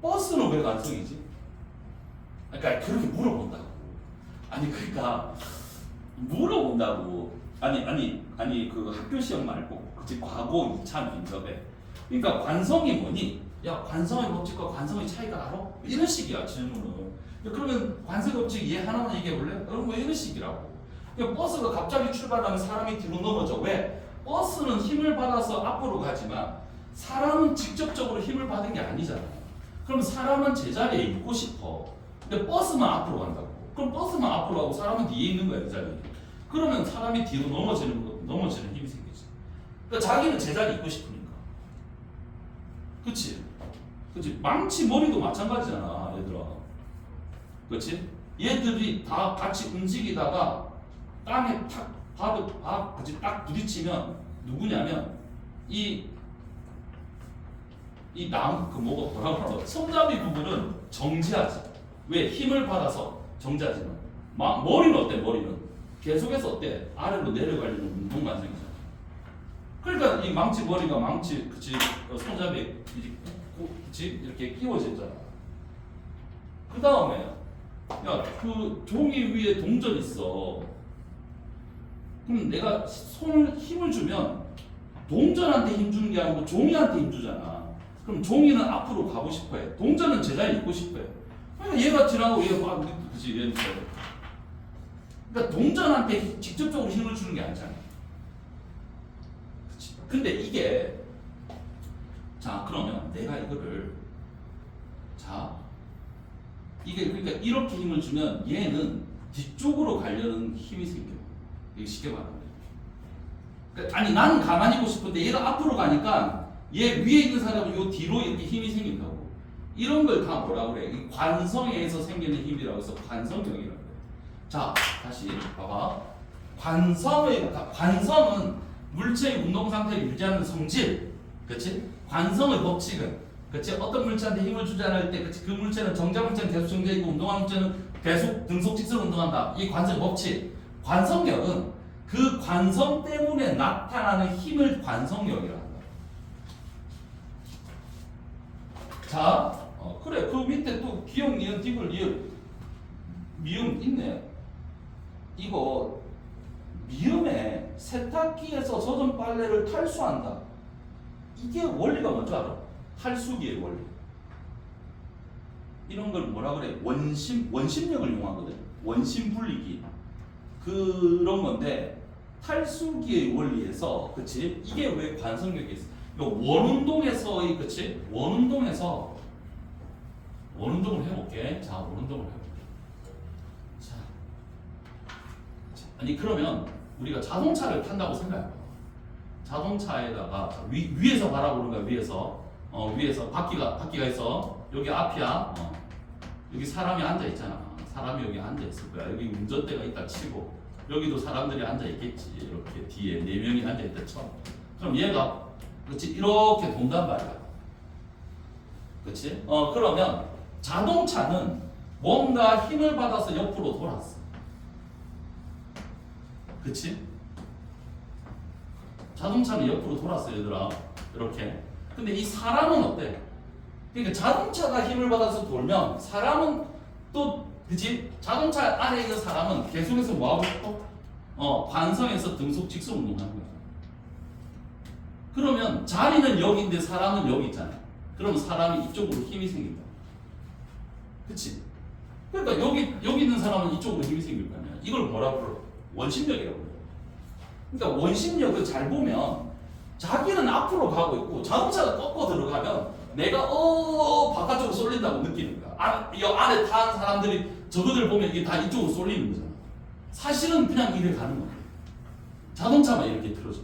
버스는 왜 관성이지? 그러니까 그렇게 물어본다고. 아니 그러니까 물어본다고. 아니 그 학교 시험 말고 그치 과거 2차 면접에. 그러니까 관성이 뭐니? 야 관성의 법칙과 관성의 차이가 알아? 이런 식이야 질문은. 그러면 관성의 법칙 얘 하나만 얘기해 볼래? 그럼 뭐 이런 식이라고. 그러니까 버스가 갑자기 출발하면 사람이 뒤로 넘어져. 왜? 버스는 힘을 받아서 앞으로 가지만 사람은 직접적으로 힘을 받은 게 아니잖아. 그럼 사람은 제자리에 있고 싶어. 근데 버스만 앞으로 간다고. 그럼 버스만 앞으로 가고 사람은 뒤에 있는 거야 그 자리에. 그러면 사람이 뒤로 넘어지는 힘이 생기지. 그러니까 자기는 제자리에 있고 싶으니까. 그치? 망치 머리도 마찬가지잖아 얘들아. 그치? 얘들이 다 같이 움직이다가 땅에 그치? 딱 부딪히면 누구냐면 이 나무 그 뭐가 손잡이 부분은 정지하지. 왜? 힘을 받아서 정지하지만 머리는 어때? 머리는 계속해서 어때? 아래로 내려가려는 운동 관성이잖아. 그러니까 이 망치 머리가 그치 손잡이 그치 이렇게 끼워지잖아. 그 다음에 야 그 종이 위에 동전 있어. 그럼 내가 힘을 주면 동전한테 힘 주는 게 아니고 종이한테 힘 주잖아. 그럼 종이는 앞으로 가고 싶어해. 동전은 제자리에 있고 싶어해. 그러니까 얘가 지나고 얘가 막 그치 얘는 그러니까 동전한테 직접적으로 힘을 주는 게 아니잖아. 그치? 근데 이게 자 그러면 내가 이거를 이게 그러니까 이렇게 힘을 주면 얘는 뒤쪽으로 가려는 힘이 생겨. 이게 쉽게 말하면. 그러니까 아니 나는 가만히 있고 싶은데 얘가 앞으로 가니까 얘 위에 있는 사람은 요 뒤로 이렇게 힘이 생긴다고. 이런 걸 다 뭐라고 그래? 이 관성에 의해서 생기는 힘이라고 해서 관성력이라고 그래. 자, 다시 봐봐. 관성은 물체의 운동 상태를 유지하는 성질. 그렇지? 관성의 법칙은 그렇지? 어떤 물체한테 힘을 주지 않을 때 그렇지? 그 물체는 정자 물체는 계속 정자이고 운동하는 물체는 계속 등속직선으로 운동한다. 이 관성의 법칙. 관성력은 그 관성 때문에 나타나는 힘을 관성력이라고 한다. 자, 그래. 그 밑에 또 기역, 니은, 디귿, 리을, 미음 있네. 이거 미음에 세탁기에서 젖은 빨래를 탈수한다. 이게 원리가 뭔지 알아? 탈수기의 원리. 이런 걸 뭐라 그래? 원심력을 이용하거든. 원심 분리기. 그런 건데 탈수기의 원리에서 그치? 이게 왜 관성력이 있어? 원운동에서의 그치? 원운동을 해볼게. 자, 원운동을 해볼게. 자, 아니 그러면 우리가 자동차를 탄다고 생각해봐. 자동차에다가 위에서 바라보는 거야. 위에서 바퀴가 있어. 여기 앞이야. 여기 사람이 앉아 있잖아. 사람이 여기 앉아 있을 거야. 여기 운전대가 있다 치고 여기도 사람들이 앉아 있겠지. 이렇게 뒤에 4명이 앉아 있다 쳐. 그럼 얘가 그렇지 이렇게 돈단 말이야. 그렇지? 그러면 자동차는 뭔가 힘을 받아서 옆으로 돌았어. 그렇지? 자동차는 옆으로 돌았어 얘들아. 이렇게. 근데 이 사람은 어때? 그러니까 자동차가 힘을 받아서 돌면 사람은 또 그치? 자동차 안에 있는 사람은 계속해서 뭐하고 싶어? 관성에서 등속 직선 운동하는 거야. 그러면 자리는 여기인데 사람은 여기 있잖아. 그러면 사람이 이쪽으로 힘이 생긴다. 그치? 그러니까 여기 있는 사람은 이쪽으로 힘이 생길 거 아니야. 이걸 뭐라고 불러? 원심력이라고 불러. 그러니까 원심력을 잘 보면 자기는 앞으로 가고 있고 자동차가 꺾어 들어가면 내가 바깥쪽으로 쏠린다고 느끼는 거야. 이 안에 탄 사람들이 저거들 보면 이게 다 이쪽으로 쏠리는 거잖아. 사실은 그냥 이래 가는 거야. 자동차만 이렇게 틀어져.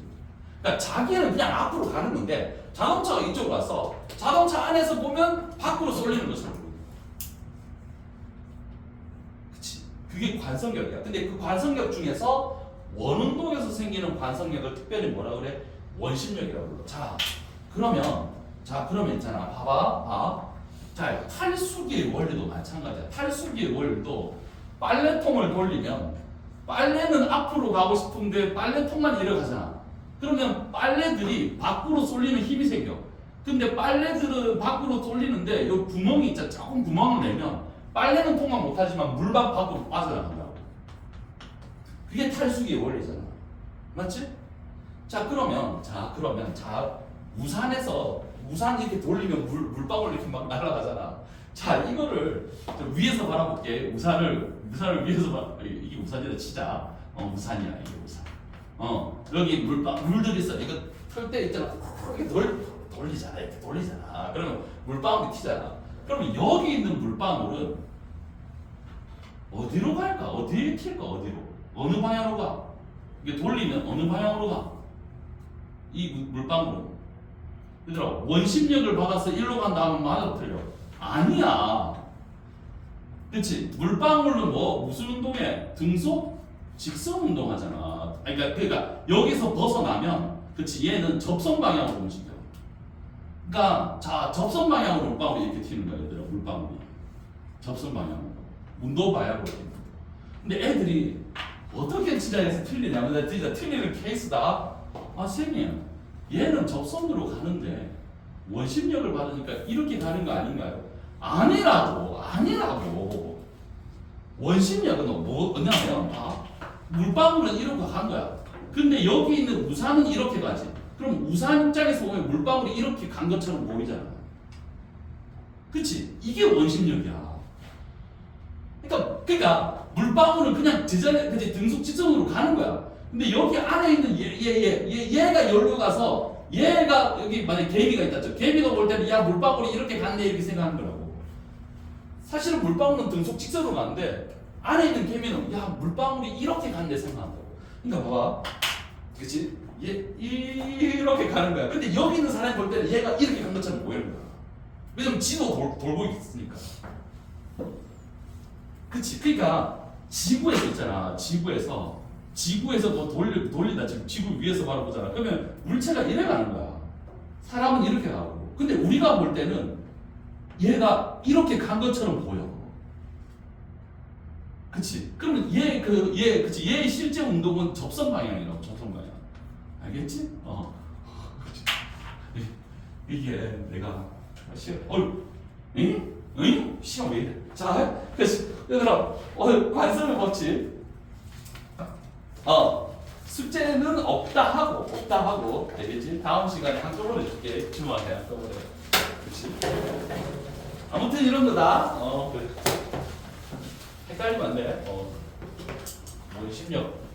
그러니까 자기는 그냥 앞으로 가는 건데 자동차가 이쪽으로 와서 자동차 안에서 보면 밖으로 쏠리는 것처럼 보여. 그치? 그게 관성력이야. 근데 그 관성력 중에서 원운동에서 생기는 관성력을 특별히 뭐라 그래? 원심력이라고 불러. 그러면 있잖아. 봐봐. 자, 탈수기의 원리도 마찬가지야. 탈수기의 원리도 빨래통을 돌리면 빨래는 앞으로 가고 싶은데 빨래통만 이래 가잖아. 그러면 빨래들이 밖으로 쏠리는 힘이 생겨. 근데 빨래들은 밖으로 쏠리는데 요 구멍이 있잖아. 조금 구멍을 내면 빨래는 통과 못하지만 물만 밖으로 빠져나간다고. 그게 탈수기의 원리잖아. 맞지? 그러면 우산 이렇게 돌리면 물방울 이렇게 막 날아가잖아. 자, 이거를 위에서 바라볼게. 우산을 위에서 봐. 이게 우산이다 치자. 우산이야, 이게 우산. 여기 물들이 있어. 이거 틀 때 있잖아. 이렇게 돌리잖아. 그러면 물방울이 튀잖아. 그러면 여기 있는 물방울은 어디로 갈까? 어디에 튈까? 어디로? 어느 방향으로 가? 이게 돌리면 어느 방향으로 가? 이 물방울은. 얘들아, 원심력을 받아서 일로 간다 하면 맞아, 틀려? 아니야. 그치? 물방울은 무슨 운동해? 등속? 직선 운동하잖아. 그러니까 여기서 벗어나면, 그치? 얘는 접선 방향으로 움직여. 그러니까, 자, 접선 방향으로 물방울이 이렇게 튀는 거야, 얘들아, 물방울이. 접선 방향으로. 문도 봐야 보이는 거. 근데 애들이 어떻게 진짜에서 틀리냐면, 나 진짜 틀리는 케이스다. 쌤이야. 얘는 접선으로 가는데 원심력을 받으니까 이렇게 가는 거 아닌가요? 아니라고. 원심력은 뭐냐면 물방울은 이렇게 간 거야. 근데 여기 있는 우산은 이렇게 가지. 그럼 우산 입장에서 보면 물방울이 이렇게 간 것처럼 보이잖아. 그치? 이게 원심력이야. 그러니까 물방울은 그냥 제자리, 그치? 등속 직선으로 가는 거야. 근데 여기 안에 있는 얘가 여기로 가서 얘가 여기 만약에 개미가 있다 쳐. 개미가 볼 때는 야 물방울이 이렇게 갔네 이렇게 생각하는 거라고. 사실은 물방울은 등속 직선으로 가는데 안에 있는 개미는 야 물방울이 이렇게 갔네 생각한다고. 그러니까 봐봐. 그치? 얘 이렇게 가는 거야. 근데 여기 있는 사람이 볼 때는 얘가 이렇게 간 것처럼 보이는 거야. 왜냐면 지도 돌고 있으니까. 그치? 그러니까 지구에서 있잖아. 지구에서 뭐 돌린다. 지금 지구 위에서 바라보잖아. 그러면 물체가 이래 가는 거야. 사람은 이렇게 가고. 근데 우리가 볼 때는 얘가 이렇게 간 것처럼 보여. 그치? 그러면 그치? 얘의 실제 운동은 접선 방향이라고, 접선 방향. 알겠지? 그치? 이게 내가 시험 왜 이래? 자, 그래서 얘들아, 관성을 법칙. 숙제는 없다 하고 알겠지? 다음 시간에 한꺼번에 줄게. 주말에 한꺼번에. 그치? 아무튼 이런 거다. 그래. 헷갈리면 안 돼. 원심력.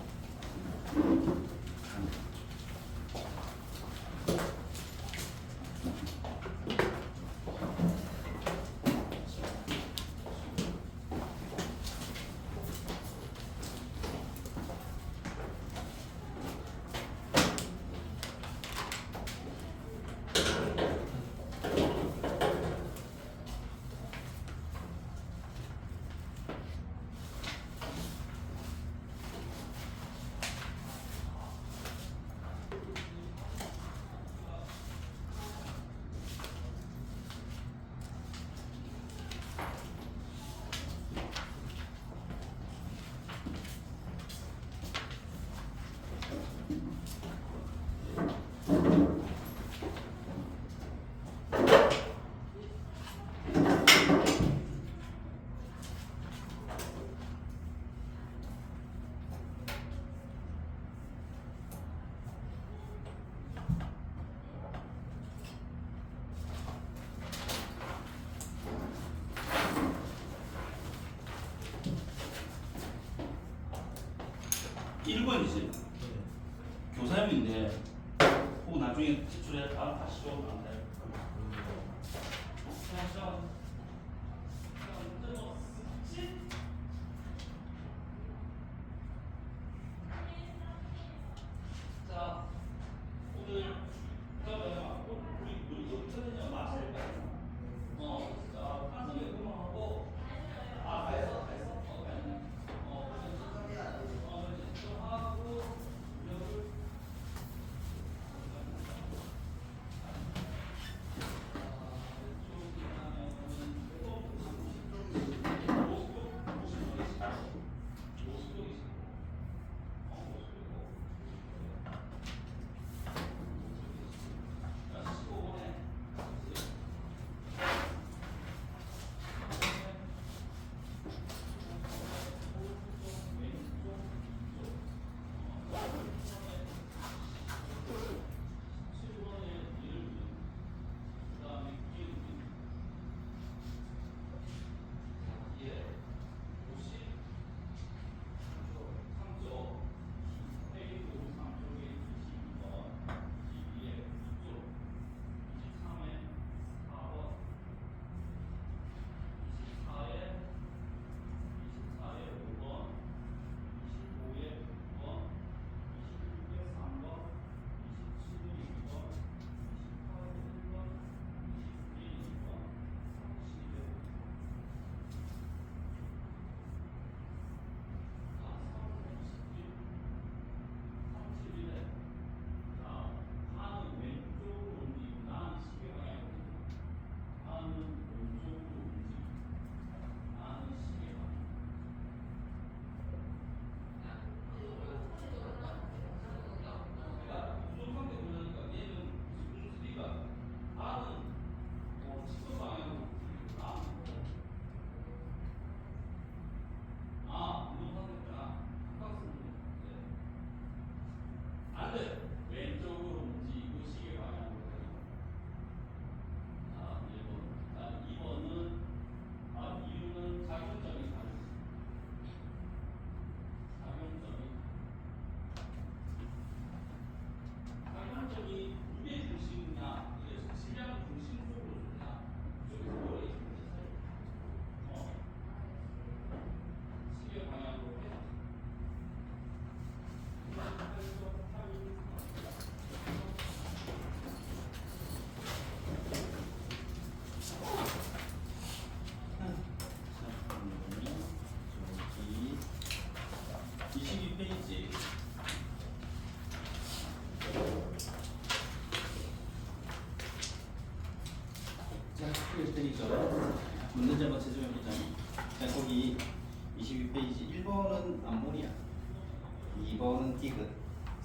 (1번이지) 교사님인데 혹 나중에 제출해 다시 좀 안 돼. 자, 오늘 그러면 우리 어떻게냐 마실까요? 자, 한성이 그만하고 가해서 좀 하고 여기 왼쪽으로 움직이고 시계 방향으로. 1번. 2번은 이유는 작용점이 다르죠. 작용점이 무게 중심이냐, 질량 중심 쪽으로 주냐, 쪽에서 뭐가 있는지 시계 방향으로 해. 저기 22페이지 자, 그랬더니죠. 문제 한번 제정해보자. 자, 거기 22페이지 1번은 암모니아, 2번은 디귿,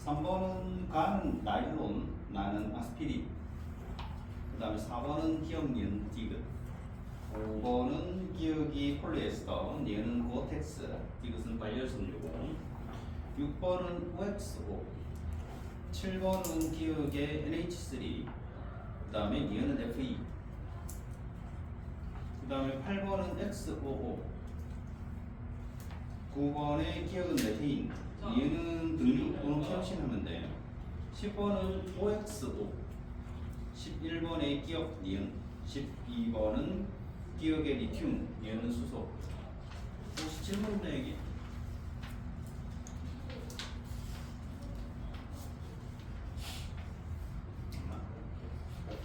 3번은 간 나일론, 나는 아스피린, 그 다음에 4번은 기억 니은 디귿, 5번은 기억이 폴리에스터, 니은은 고텍스, 디귿은 발열섬유고, 6번은 OXO, 7번은 기억의 NH3, 그 다음에 니은은 FE, 그 다음에 8번은 XOO, 9번의 기억은 메테인, 니은은 등류 또는 케오신 하면 돼요. 10번은 OXO, 11번의 기억 니은, 12번은 기억의 리튬, 니은은 수소. 혹시 질문 있나 여기?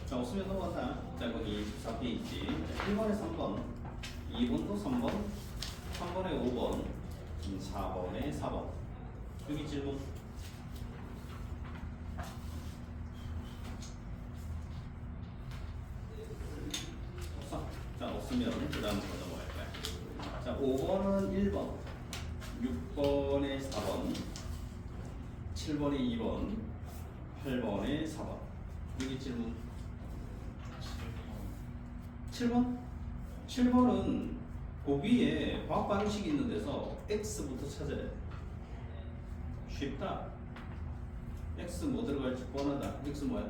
자, 없으면 넘어가자. 자, 거기 14페이지 1번에 3번, 2번도 3번, 3번에 5번, 4번에 4번. 여기 질문. 없어? 자, 없으면 그 다음 거 넘어갈 거야. 자, 5번은 1번, 6번에 4번, 7번에 2번, 8번에 4번. 여기 질문. 7번? 7번은 그 위에 화학 방식이 있는 데서 X부터 찾아야 돼. 쉽다. X 뭐 들어갈지 뻔하다. X 뭐야?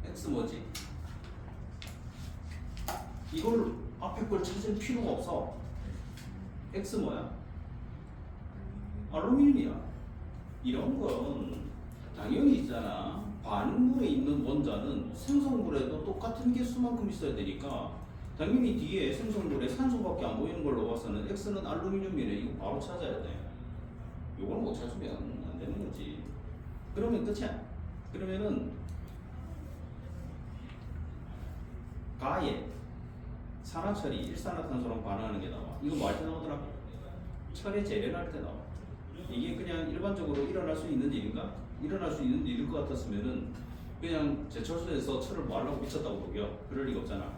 X 뭐지? 이걸 앞에 걸 찾을 필요가 없어. X 뭐야? 알루미늄이야. 이런 건 당연히 있잖아. 반응물에 있는 원자는 생성물에도 똑같은 개수만큼 있어야 되니까 당연히 뒤에 생성물에 산소밖에 안 보이는 걸로 봐서는 X는 알루미늄이네. 이거 바로 찾아야 돼. 요걸 못 찾으면 안 되는 거지. 그러면 끝이야. 그러면은 가에 산화철이 일산화탄소랑 반응하는 게 나와. 이거 뭐 할 때 나오더라? 철의 재련할 때 나와. 이게 그냥 일반적으로 일어날 수 있는 일인가? 일어날 수 있는 일일 것 같았으면은 그냥 제철소에서 철을 뭐 하려고 미쳤다고 보겨. 그럴 리가 없잖아.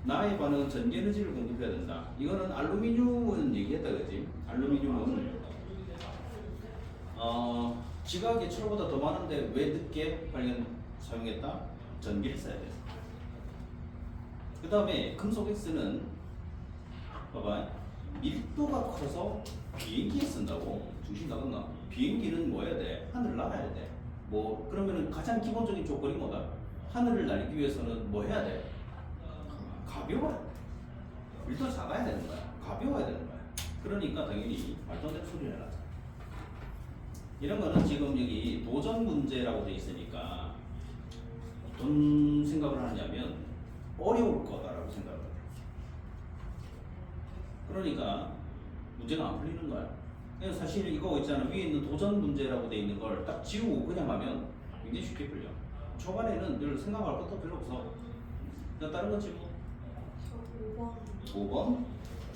나의 반응은 전기 에너지를 공급해야 된다. 이거는 알루미늄은 얘기했다 그지? 알루미늄은 지각이 철보다 더 많은데 왜 늦게 발견 사용했다? 전기를 써야 돼. 그 다음에 금속 X는 봐봐, 밀도가 커서 비행기에 쓴다고. 중심 나갔나? 비행기는 뭐 해야 돼? 하늘을 날아야 돼. 뭐 그러면은 가장 기본적인 조건이 뭐다? 하늘을 날기 위해서는 뭐 해야 돼? 가벼워야 돼. 밀도가 작아야 되는 거야. 가벼워야 되는 거야. 그러니까 당연히 말도 안 되는 소리를 하자. 이런 거는 지금 여기 도전 문제라고 돼 있으니까 어떤 생각을 하냐면 어려울 거다라고 생각을 해. 그러니까 문제가 안 풀리는 거야. 그냥 사실 이거 있잖아. 위에 있는 도전 문제라고 돼 있는 걸 딱 지우고 그냥 하면 굉장히 쉽게 풀려. 초반에는 늘 생각할 것도 별로 없어. 그냥 다른 건 지금 저 5번?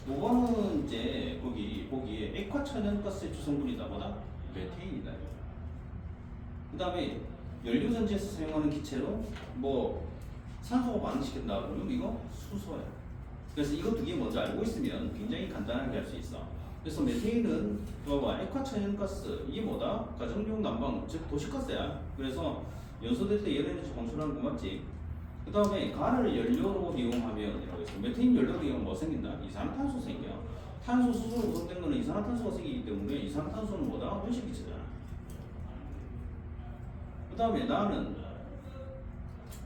5번은 이제 거기에 액화천연가스의 주성분이다 뭐다? 메테인이다. 그 다음에 연료전지에서 사용하는 기체로 뭐 산소가 반응시킨다 그러면 이거 수소야. 그래서 이거 두 개 먼저 알고 있으면 굉장히 간단하게 할 수 있어. 그래서 메테인은 봐봐, 액화천연가스 이게 뭐다? 가정용 난방 즉 도시가스야. 그래서 연소될 때 열에너지 방출하는 거 맞지? 그 다음에 가를 연료로 이용하면 이라고 했어. 메테인 연료로 이용하면 뭐 생긴다? 이산화탄소 생겨. 탄소 수소로 구성된 거는 이산화탄소가 생기기 때문에 이산화탄소는 뭐다?温室기체잖아. 그 다음에 나는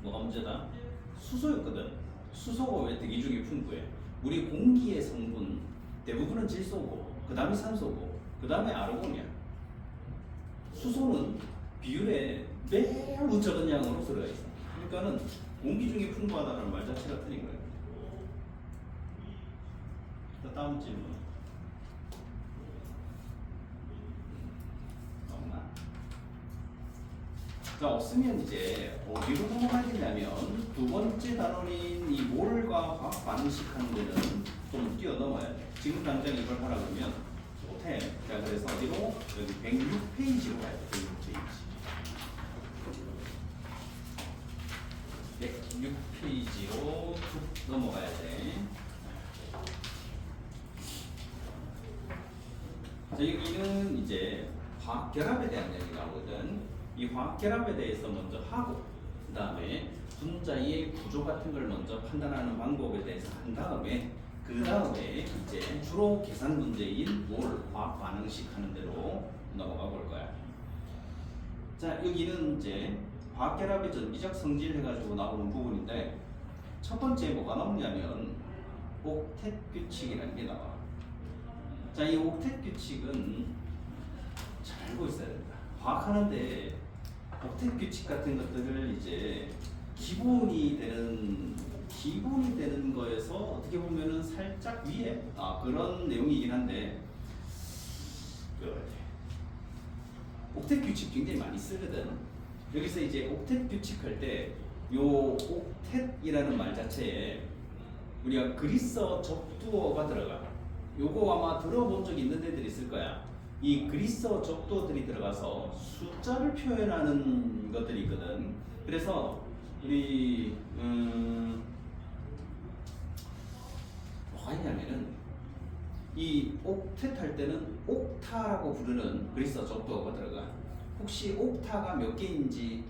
뭐가 문제다? 수소였거든. 수소가 왜 대기중에 풍부해? 우리 공기의 성분 대부분은 질소고, 그 다음에 산소고, 그 다음에 아르곤이야. 수소는 비율에 매우 적은 양으로 들어가 있어. 그러니까는 공기 중에 풍부하다는 말 자체가 틀린 거예요. 자, 다음 질문. 없나? 자, 없으면 이제 어디로 넘어가겠냐면 두 번째 단원인 이 몰과 화학 반응식 하는 데는 좀 뛰어넘어야 돼. 지금 당장 이걸 하라 그러면 못해. 자, 그래서 어디로? 여기 106페이지로 가야 돼. 106페이지로 쭉 넘어가야 돼. 자, 여기는 이제 화학 결합에 대한 얘기가 나오거든. 이 화학 결합에 대해서 먼저 하고, 그 다음에 분자의 구조 같은 걸 먼저 판단하는 방법에 대해서 한 다음에, 그 다음에 이제 주로 계산 문제인 몰 화학 반응식 하는 대로 넘어가 볼 거야. 자, 여기는 이제 화학 결합의 전기적 성질 해가지고 나오는 부분인데, 첫 번째 뭐가 나오냐면 옥텟 규칙이라는 게 나와. 자, 이 옥텟 규칙은 잘 알고 있어야 된다. 화학하는데 옥텟 규칙 같은 것들을 이제 기본이 되는 거에서 어떻게 보면은 살짝 위에 그런 내용이긴 한데, 옥텟 규칙 굉장히 많이 쓰거든. 여기서 이제 옥텟 규칙 할 때 요 옥텟이라는 말 자체에 우리가 그리스어 적두어가 들어가. 요거 아마 들어본 적 있는 데들이 있을 거야. 이 그리스어 적두어들이 들어가서 숫자를 표현하는 것들이 있거든. 그래서 우리 뭐가 있냐면은 이 옥텟 할 때는 옥타라고 부르는 그리스어 적두어가 들어가. 혹시 옥타가 몇 개인지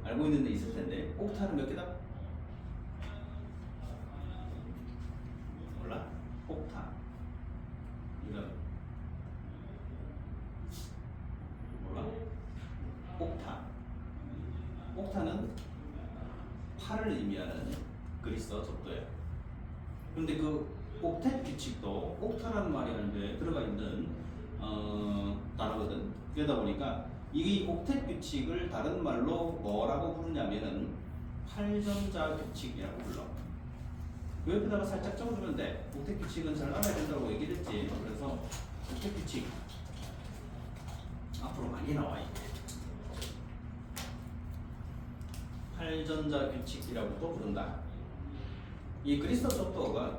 알고 있는 데 있을 텐데, 옥타는 몇 개다? 몰라? 옥타 이런 몰라? 옥타는 8을 의미하는 그리스어 적도예요. 그런데 그 옥텟 규칙도 옥타라는 말이 하는데 들어가 있는 단어거든. 그러다 보니까 이 옥텟 규칙을 다른 말로 뭐라고 부르냐면은 팔전자 규칙이라고 불러. 여기다가 살짝 적어주면 돼. 옥텟 규칙은 잘 알아야 된다고 얘기를 했지. 그래서 옥텟 규칙 앞으로 많이 나와 이게. 팔전자 규칙이라고도 부른다. 이 그리스도 속도가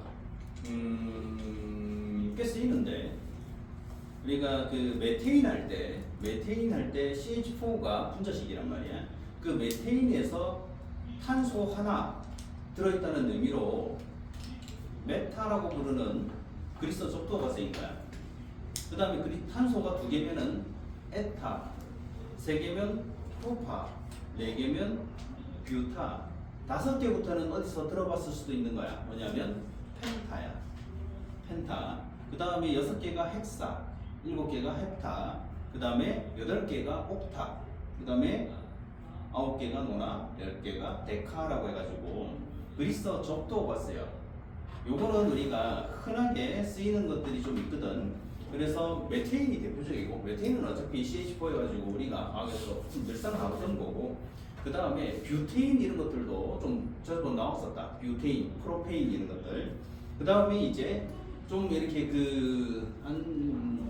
꽤 쓰이는데 우리가 그 메테인 할 때 CH4가 분자식이란 말이야. 그 메테인에서 탄소 하나 들어있다는 의미로 메타라고 부르는 그리스도 속도가 쓰인 거야. 그 다음에 탄소가 2개면은 에타, 3개면 프로파, 4개면 뷰타, 5개부터는 어디서 들어봤을 수도 있는 거야. 뭐냐면 펜타야. 펜타. 그 다음에 6개가 헥사, 7개가 헵타, 그 다음에 8개가 옥타, 그 다음에 9개가 노나, 10개가 데카라고 해가지고 그리스어 적도가 써요. 요거는 우리가 흔하게 쓰이는 것들이 좀 있거든. 그래서 메테인이 대표적이고, 메테인은 어차피 CH4여가지고 우리가 과학에서 늘상 나오던 거고, 그 다음에 뷰테인 이런 것들도 좀 저도 나왔었다. 뷰테인, 프로페인 이런 것들. 그 다음에 이제 좀 이렇게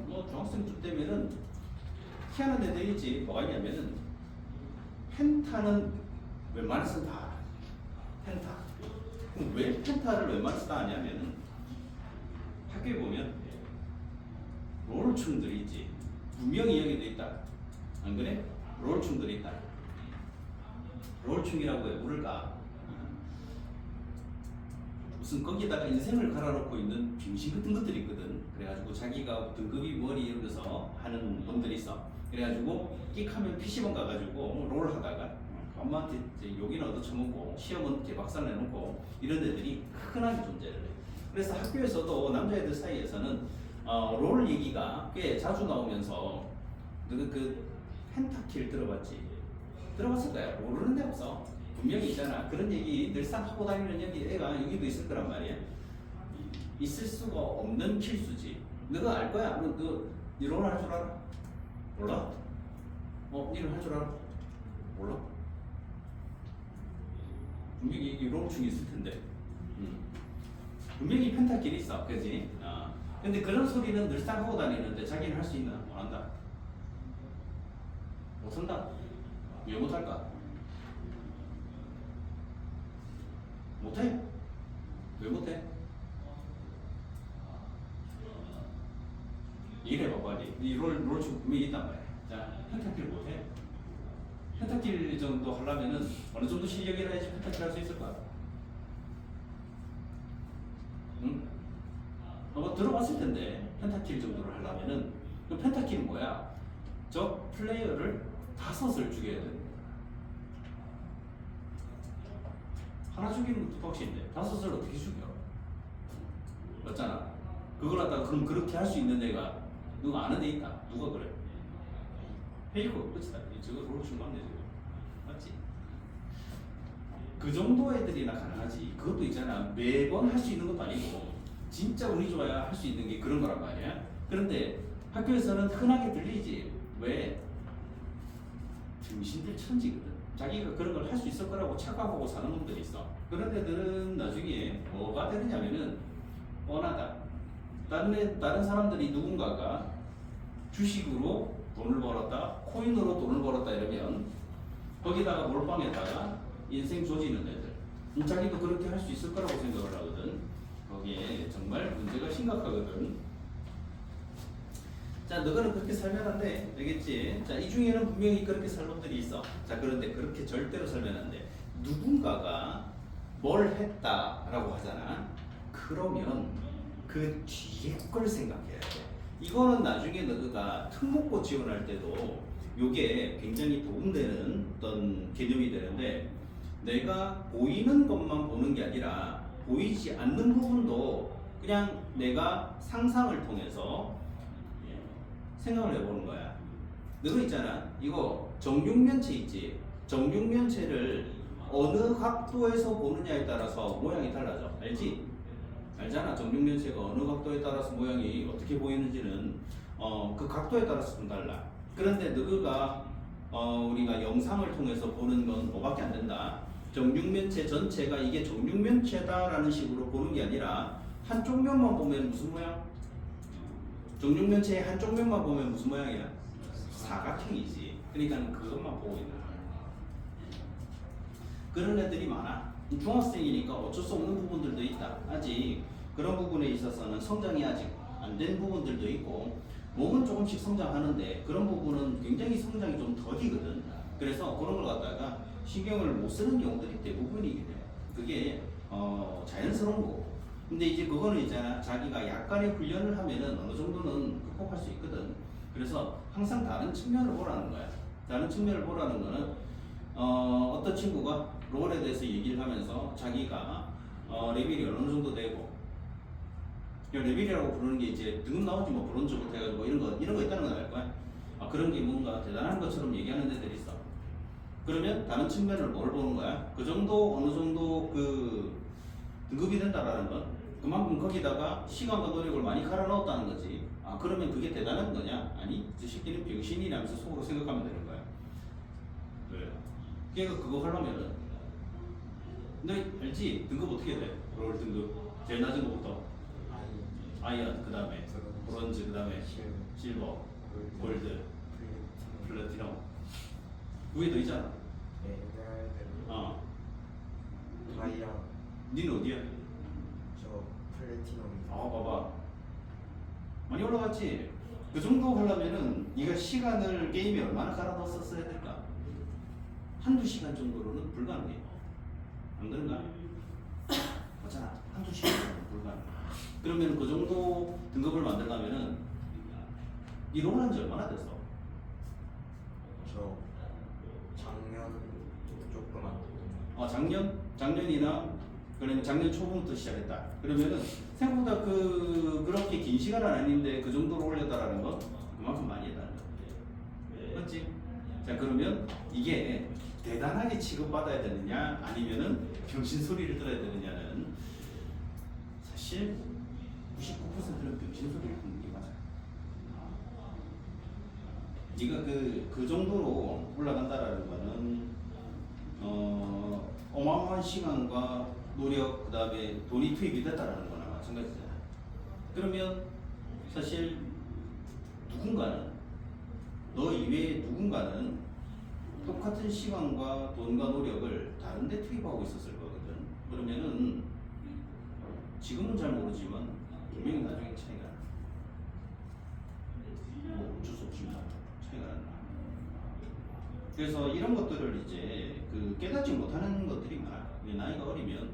뭐 중학생쯤 되면은 희한한 애들 있지. 뭐가 있냐면은 펜타는 웬만해서는 다 펜타. 그럼 왜 펜타를 웬만해서 다 하냐면은 학교에 보면 롤충들이 있지. 분명히 여기도 있다. 안 그래? 롤충들이 있다. 롤충이라고 왜 부를까? 무슨 거기다가 인생을 갈아놓고 있는 빙신 같은 것들이 있거든. 그래가지고 자기가 등급이 머리 이러면서 하는 분들이 있어. 그래가지고 끽하면 PC방 가가지고 롤 하다가 엄마한테 욕이나 얻어쳐먹고 시험은 개박살 내놓고 이런 애들이 흔하게 존재를 해. 그래서 학교에서도 남자애들 사이에서는 롤 얘기가 꽤 자주 나오면서 그 펜타킬 들어봤지? 들어봤을 거야. 모르는 데 없어. 분명히 있잖아. 그런 얘기 늘상 하고 다니는 여기 애가 여기도 있을 거란 말이야. 있을 수가 없는 필수지. 너가 알 거야. 너 이런 할 줄 알아? 몰라? 이런 할 줄 알아? 몰라? 분명히 이론충이 있을 텐데. 분명히 펜타킬이 있어. 그지? 근데 그런 소리는 늘상 하고 다니는데 자기는 할 수 있나? 못 한다. 못 한다. 왜 못할까? 못해? 왜 못해? 이래 봐봐. 이 롤충 분명히 있단 말이야. 자, 펜타킬 못해? 펜타킬 정도 하려면은 어느 정도 실력이라 해야지 펜타킬 할 수 있을 거야. 응? 뭐 들어봤을 텐데 펜타킬 정도를 하려면은 그 펜타킬은 뭐야? 저 플레이어를 5을 죽여야 돼. 하나 죽이는 것도 빡신데 5을 어떻게 죽여? 맞잖아. 그걸 갖다가 그럼 그렇게 할 수 있는 애가 누가 아는 애 있다. 누가 그래? 페이커 끝이다. 저거 롤충 맞네 지금. 맞지? 그 정도 애들이나 가능하지. 그것도 있잖아. 매번 할 수 있는 것도 아니고 진짜 운이 좋아야 할 수 있는 게 그런 거란 말이야. 그런데 학교에서는 흔하게 들리지. 왜? 등신들 천지거든. 자기가 그런 걸 할 수 있을 거라고 착각하고 사는 놈들이 있어. 그런 애들은 나중에 뭐가 되느냐면은 뻔하다. 다른 사람들이 누군가가 주식으로 돈을 벌었다, 코인으로 돈을 벌었다 이러면 거기다가 몰빵에다가 인생 조지는 애들. 자기도 그렇게 할 수 있을 거라고 생각을 하거든. 거기에 정말 문제가 심각하거든. 자, 너는 그렇게 살면 안 돼. 알겠지? 자, 이 중에는 분명히 그렇게 살 놈들이 있어. 자, 그런데 그렇게 절대로 살면 안 돼. 누군가가 뭘 했다라고 하잖아. 그러면 그 뒤에 걸 생각해야 돼. 이거는 나중에 너가 특목고 지원할 때도 요게 굉장히 도움되는 어떤 개념이 되는데, 내가 보이는 것만 보는 게 아니라 보이지 않는 부분도 그냥 내가 상상을 통해서 생각을 해보는 거야. 너가 있잖아. 이거 정육면체 있지? 정육면체를 어느 각도에서 보느냐에 따라서 모양이 달라져. 알지? 알잖아. 정육면체가 어느 각도에 따라서 모양이 어떻게 보이는지는 그 각도에 따라서 좀 달라. 그런데 너가 우리가 영상을 통해서 보는 건 5밖에 안 된다. 정육면체 전체가 이게 정육면체다라는 식으로 보는 게 아니라 한쪽 면만 보면 무슨 모양? 정육면체의 한쪽 면만 보면 무슨 모양이야? 사각형이지. 그러니까 그것만 보고 있는 거야. 그런 애들이 많아. 중학생이니까 어쩔 수 없는 부분들도 있다. 아직 그런 부분에 있어서는 성장이 아직 안 된 부분들도 있고 몸은 조금씩 성장하는데 그런 부분은 굉장히 성장이 좀 더디거든. 그래서 그런 걸 갖다가 신경을 못 쓰는 경우들이 대부분이게 돼. 그게 자연스러운 거고. 근데 이제 그거는 있잖아. 자기가 약간의 훈련을 하면은 어느 정도는 극복할 수 있거든. 그래서 항상 다른 측면을 보라는 거야. 다른 측면을 보라는 거는 어떤 친구가 롤에 대해서 얘기를 하면서 자기가 레벨이 어느 정도 되고 레벨이라고 부르는 게 이제 등급 나오지 뭐 브론즈부터 해가지고 이런 거 있다는 건 알 거야. 그런 게 뭔가 대단한 것처럼 얘기하는 데들이 있어. 그러면 다른 측면을 뭘 보는 거야? 그 정도 어느 정도 그 등급이 된다라는 건 그만큼 거기다가 시간과 노력을 많이 갈아 넣었다는 거지. 그러면 그게 대단한 거냐? 아니, 저 새끼는 병신이라면서 속으로 생각하면 되는 거야. 왜? 그러니까 그거 하려면은 너 알지? 등급 어떻게 돼? 롤 등급 제일 낮은 거부터 아이언, 그 다음에 브론즈, 그 다음에 실버, 골드, 플래티넘. 위에 더 있잖아. 다이아. 니는 어디야? 저 플래티넘. 봐봐. 많이 올라갔지? 그 정도 하려면은 네가 시간을 게임에 얼마나 갈아 넣었어야 될까? 한두 시간 정도로는 불가능해. 안 그런가? 맞잖아. 한두 시간 정도는 불가능해. 그러면 그 정도 등급을 만들려면은 이 롤한 지 얼마나 됐어? 저 작년 조금 안 작년이나 그러면 작년 초부터 시작했다. 그러면은 생각보다 그렇게 긴 시간은 아닌데 그 정도로 올렸다라는 건 그만큼 많이 했다는 거지. 맞지? 자, 그러면 이게 대단하게 취급받아야 되느냐 아니면은 병신 소리를 들어야 되느냐는 사실 99%는 병신 소리를 듣는 게 맞아요. 네가 그 정도로 올라간다라는 거는 어마어마한 시간과 노력, 그 다음에 돈이 투입이 됐다라는 거나 마찬가지잖아. 그러면 사실 누군가는 너 이외에 누군가는 똑같은 시간과 돈과 노력을 다른 데 투입하고 있었을 거거든. 그러면은 지금은 잘 모르지만 분명히 나중에 차이가 나. 뭐 어쩔 수 없지만 차이가 난다. 그래서 이런 것들을 이제 깨닫지 못하는 것들이 많아. 나이가 어리면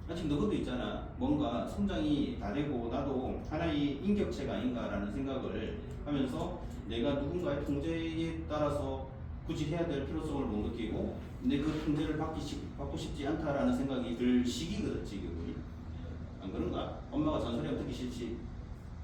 아직 너것도 있잖아. 뭔가 성장이 다 되고 나도 하나의 인격체가 아닌가라는 생각을 하면서 내가 누군가의 통제에 따라서 굳이 해야 될 필요성을 못 느끼고 근데 그 통제를 받고 싶지 않다라는 생각이 들 시기거든 지금은. 안 그런가? 엄마가 잔소리하면 듣기 싫지.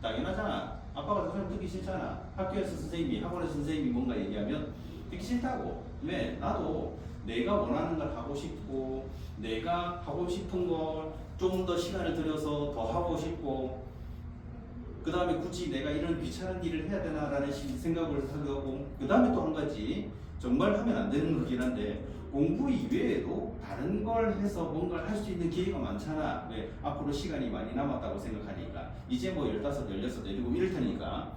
당연하잖아. 아빠가 잔소리하면 듣기 싫잖아. 학교에서 선생님이 학원에서 선생님이 뭔가 얘기하면 듣기 싫다고. 왜? 나도 내가 원하는 걸 하고 싶고 내가 하고 싶은 걸 좀 더 시간을 들여서 더 하고 싶고 그 다음에 굳이 내가 이런 귀찮은 일을 해야 되나라는 생각을 하고 그 다음에 또 한 가지 정말 하면 안 되는 거긴 한데 공부 이외에도 다른 걸 해서 뭔가를 할 수 있는 기회가 많잖아. 왜? 앞으로 시간이 많이 남았다고 생각하니까 이제 뭐 15, 16, 17 이럴 테니까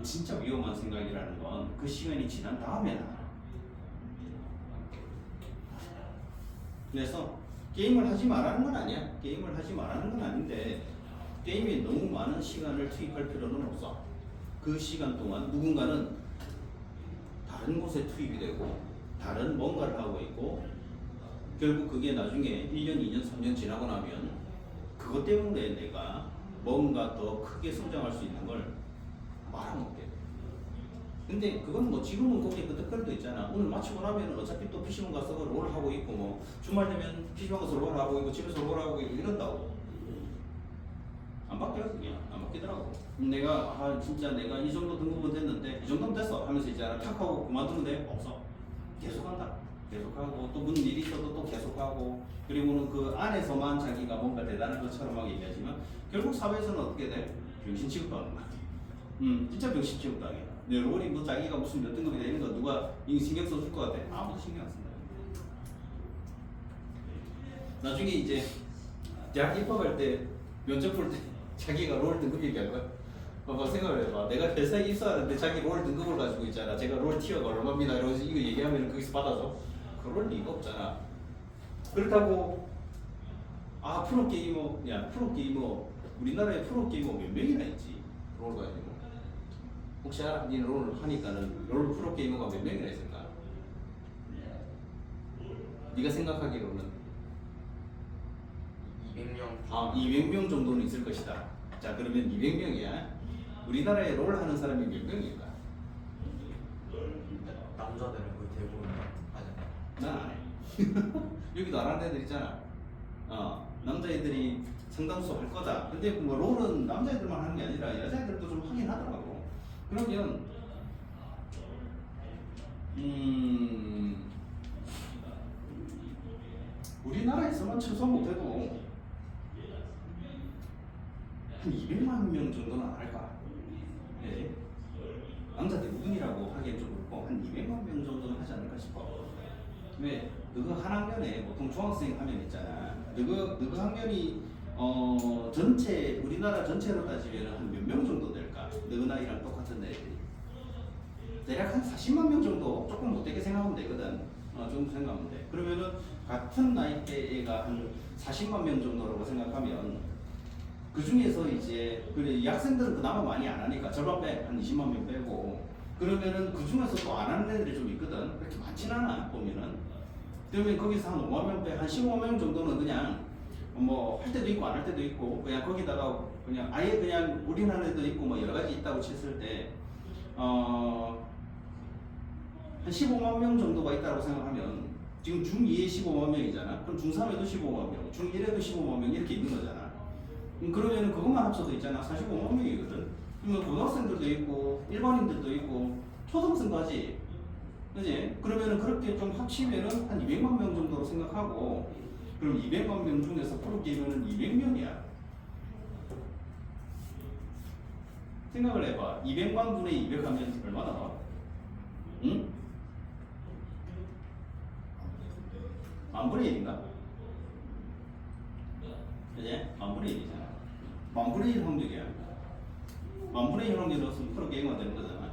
진짜 위험한 생각이라는 건 그 시간이 지난 다음에 나. 그래서 게임을 하지 말라는 건 아니야. 게임을 하지 말라는 건 아닌데 게임에 너무 많은 시간을 투입할 필요는 없어. 그 시간 동안 누군가는 다른 곳에 투입이 되고 다른 뭔가를 하고 있고 결국 그게 나중에 1년, 2년, 3년 지나고 나면 그것 때문에 내가 뭔가 더 크게 성장할 수 있는 걸 말아먹게 돼. 근데 그건 뭐 지금은 거기에 그 댓글도 있잖아. 오늘 마치고 나면 어차피 또 PC방 가서 롤 하고 있고 뭐 주말 되면 PC방 가서 롤 하고 있고 집에서 롤 하고 있고 이런다고. 안 바뀌어요 그게. 안 바뀌더라고. 내가 진짜 내가 이 정도 등급은 됐는데 이 정도면 됐어 하면서 있잖아. 탁 하고 그만두면 돼? 없어. 계속한다. 계속하고 또 무슨 일이 있어도 또 계속하고 그리고는 그 안에서만 자기가 뭔가 대단한 것처럼 막 얘기하지만 결국 사회에서는 어떻게 돼? 병신 취급받는 거야. 진짜 병신 취급당해. 내 롤이 뭐 자기가 무슨 몇 등급이다 이런 거 누가 이거 신경 써줄 것 같아? 아무도 신경 안 쓴다. 나중에 이제 대학 입학할 때 면접 볼 때 자기가 롤 등급 얘기할 거야. 봐봐 생각을 해봐. 내가 회사에 입사하는데 자기 롤 등급을 가지고 있잖아. 제가 롤 티어가 얼마입니다. 이러면서 이거 얘기하면 거기서 받아줘. 그럴 리가 없잖아. 그렇다고 아 프로게이머 야 프로게이머 우리나라에 프로게이머 몇 명이나 있지? 롤 가지고 혹시 알아? 니는 롤 하니까는 롤 프로게이머가 몇 명이나 있을까? 네가 생각하기로는 200명 200명 정도는 있을 것이다. 자 그러면 200명이야. 우리나라에 롤 하는 사람이 몇 명일까? 남자들은 거의 대부분 하잖아요. 난 안 해. 여기도 안 하는 애들 있잖아. 남자애들이 상당수 할 거다. 근데 뭐 롤은 남자애들만 하는 게 아니라 여자애들도 좀 하긴 하더라고. 그러면 우리나라에서만 최소 못해도 한 200만 명 정도는 안 할까? 예. 남자들 우등이라고 하기엔 좀 그렇고 한 200만 명 정도는 하지 않을까 싶어. 왜? 너그 한 학년에 보통 중학생 하면 있잖아. 너그 학년이 전체 우리나라 전체로 따지면 한 몇 명 정도 될까? 너그 나이랑 똑같은 애들이 대략 한 40만 명 정도 조금 못되게 생각하면 되거든. 정도 생각하면 돼. 그러면은 같은 나이대 애가 한 40만 명 정도라고 생각하면 그 중에서 이제 그래 이 학생들은 그나마 많이 안 하니까 절반 한 20만 명 빼고 그러면은 그 중에서 또 안 하는 애들이 좀 있거든. 그렇게 많진 않아 보면은. 그러면 거기서 한 5만 명 빼, 한 15만 명 정도는 그냥 뭐 할 때도 있고 안 할 때도 있고 그냥 거기다가 그냥 아예 그냥 올인하는 애도 있고 뭐 여러 가지 있다고 쳤을 때 한 15만 명 정도가 있다고 생각하면 지금 중2에 15만 명이잖아. 그럼 중3에도 15만 명, 중1에도 15만 명 이렇게 있는 거잖아. 그러면은 그것만 합쳐도 있잖아. 45만 명이거든. 그러면 고등학생들도 있고 일반인들도 있고 초등생까지 그지? 그러면은 그렇게 좀 합치면은 한 200만 명 정도로 생각하고 그럼 200만 명 중에서 프로게이머는 200명이야. 생각을 해봐. 200만 분의 200 하면 얼마나 나와? 응? 만분의 1인가? 그지? 만분의 1이잖아. 만분의 1 확률이야. 만분의 1 확률로서 프로게이머가 되는 거잖아.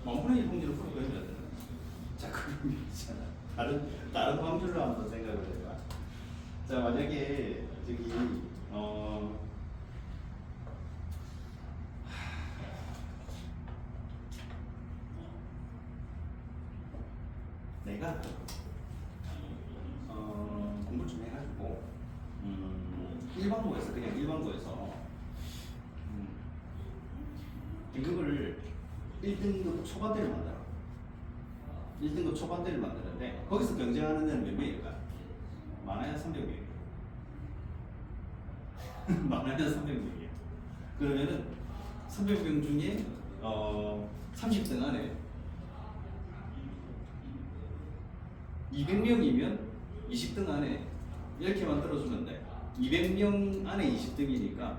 만분의 1 확률로 프로게이머가 되는 거야. 자, 그럼 있잖아. 다른 확률로 한번 생각을 해봐. 자, 만약에 저기 내가 공부 좀 해가지고 일반고에서 그냥 일반고에서 등급을 1등급 초반대를 만들어. 1등급 초반대를 만드는데 거기서 경쟁하는 데는 몇 명일까? 많아야 300명이야. 많아야 300명이야. 그러면은 300명 중에 30등 안에 200명이면 20등 안에 이렇게 만들어주면 돼. 200명 안에 20등이니까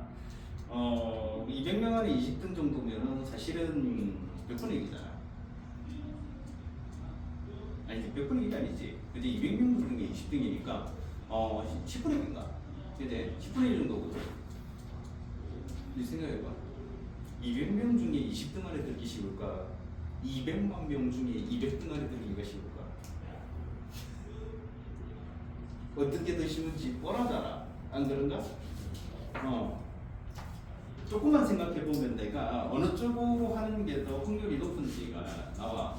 200명 안에 20등 정도면은 사실은 몇 분의 1이잖아. 아니 몇 분의 1이 아니지. 근데 200명 중에 20등이니까 10분의 1인가? 근데 10분의 1 정도거든. 이 생각해봐. 200명 중에 20등 안에 들기 쉬울까? 200만 명 중에 200등 안에 들기가 쉬울까? 어떻게 더 쉬운지 뻔하잖아. 안 그런가? 조금만 생각해보면 내가 어느 쪽으로 하는 게 더 확률이 높은지가 나와.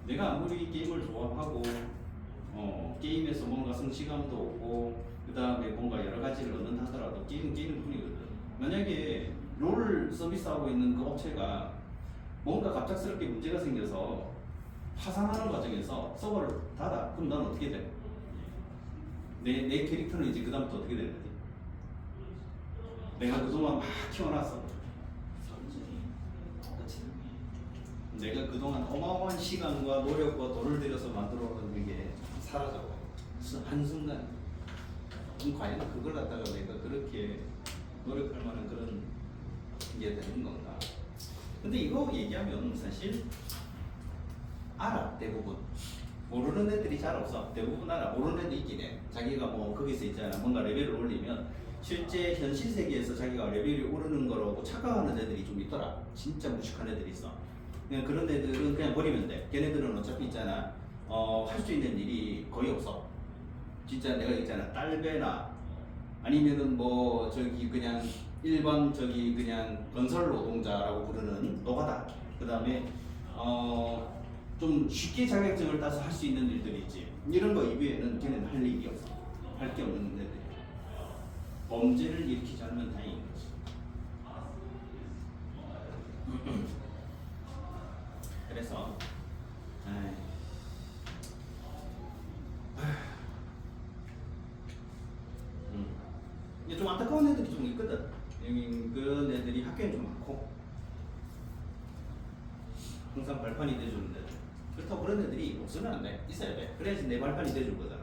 내가 아무리 게임을 좋아하고 게임에서 뭔가 성취감도 오고 그 다음에 뭔가 여러 가지를 얻는다 하더라도 게임은 뿐이거든. 만약에 롤 서비스하고 있는 그 업체가 뭔가 갑작스럽게 문제가 생겨서 파산하는 과정에서 서버를 닫아. 그럼 난 어떻게 돼? 내 캐릭터는 이제 그다음부터 어떻게 되는 거지? 내가 그동안 막 키워놨어. 그렇지? 내가 그동안 어마어마한 시간과 노력과 돈을 들여서 만들어놓은 게 사라져. 한순간. 과연 그걸 갖다가 내가 그렇게 노력할 만한 그런 게 되는 건가? 근데 이거 얘기하면 사실 알아 대부분. 모르는 애들이 잘 없어. 대부분 알아. 모르는 애도 있긴 해. 자기가 뭐 거기서 있잖아. 뭔가 레벨을 올리면 실제 현실 세계에서 자기가 레벨이 오르는 거라고 착각하는 애들이 좀 있더라. 진짜 무식한 애들이 있어. 그냥 그런 애들은 그냥 버리면 돼. 걔네들은 어차피 있잖아. 할 수 있는 일이 거의 없어. 진짜 내가 있잖아. 딸배나 아니면은 뭐 저기 그냥 일반 저기 그냥 건설 노동자라고 부르는 노가다. 그 다음에 좀 쉽게 자격증을 따서 할 수 있는 일들이 있지. 이런 거 이외에는 걔네는 할 일이 없어. 할 게 없는 애들. 범죄를 일으키지 않으면 다행인 거지. 그래서 이게 좀 안타까운 애들이 좀 있거든. 그런 애들이 학교에 좀 많고 항상 발판이 돼주는 애들. 그렇다고 그런 애들이 없으면 안 돼. 있어야 돼. 그래야지 내 발판이 돼줄 거잖아.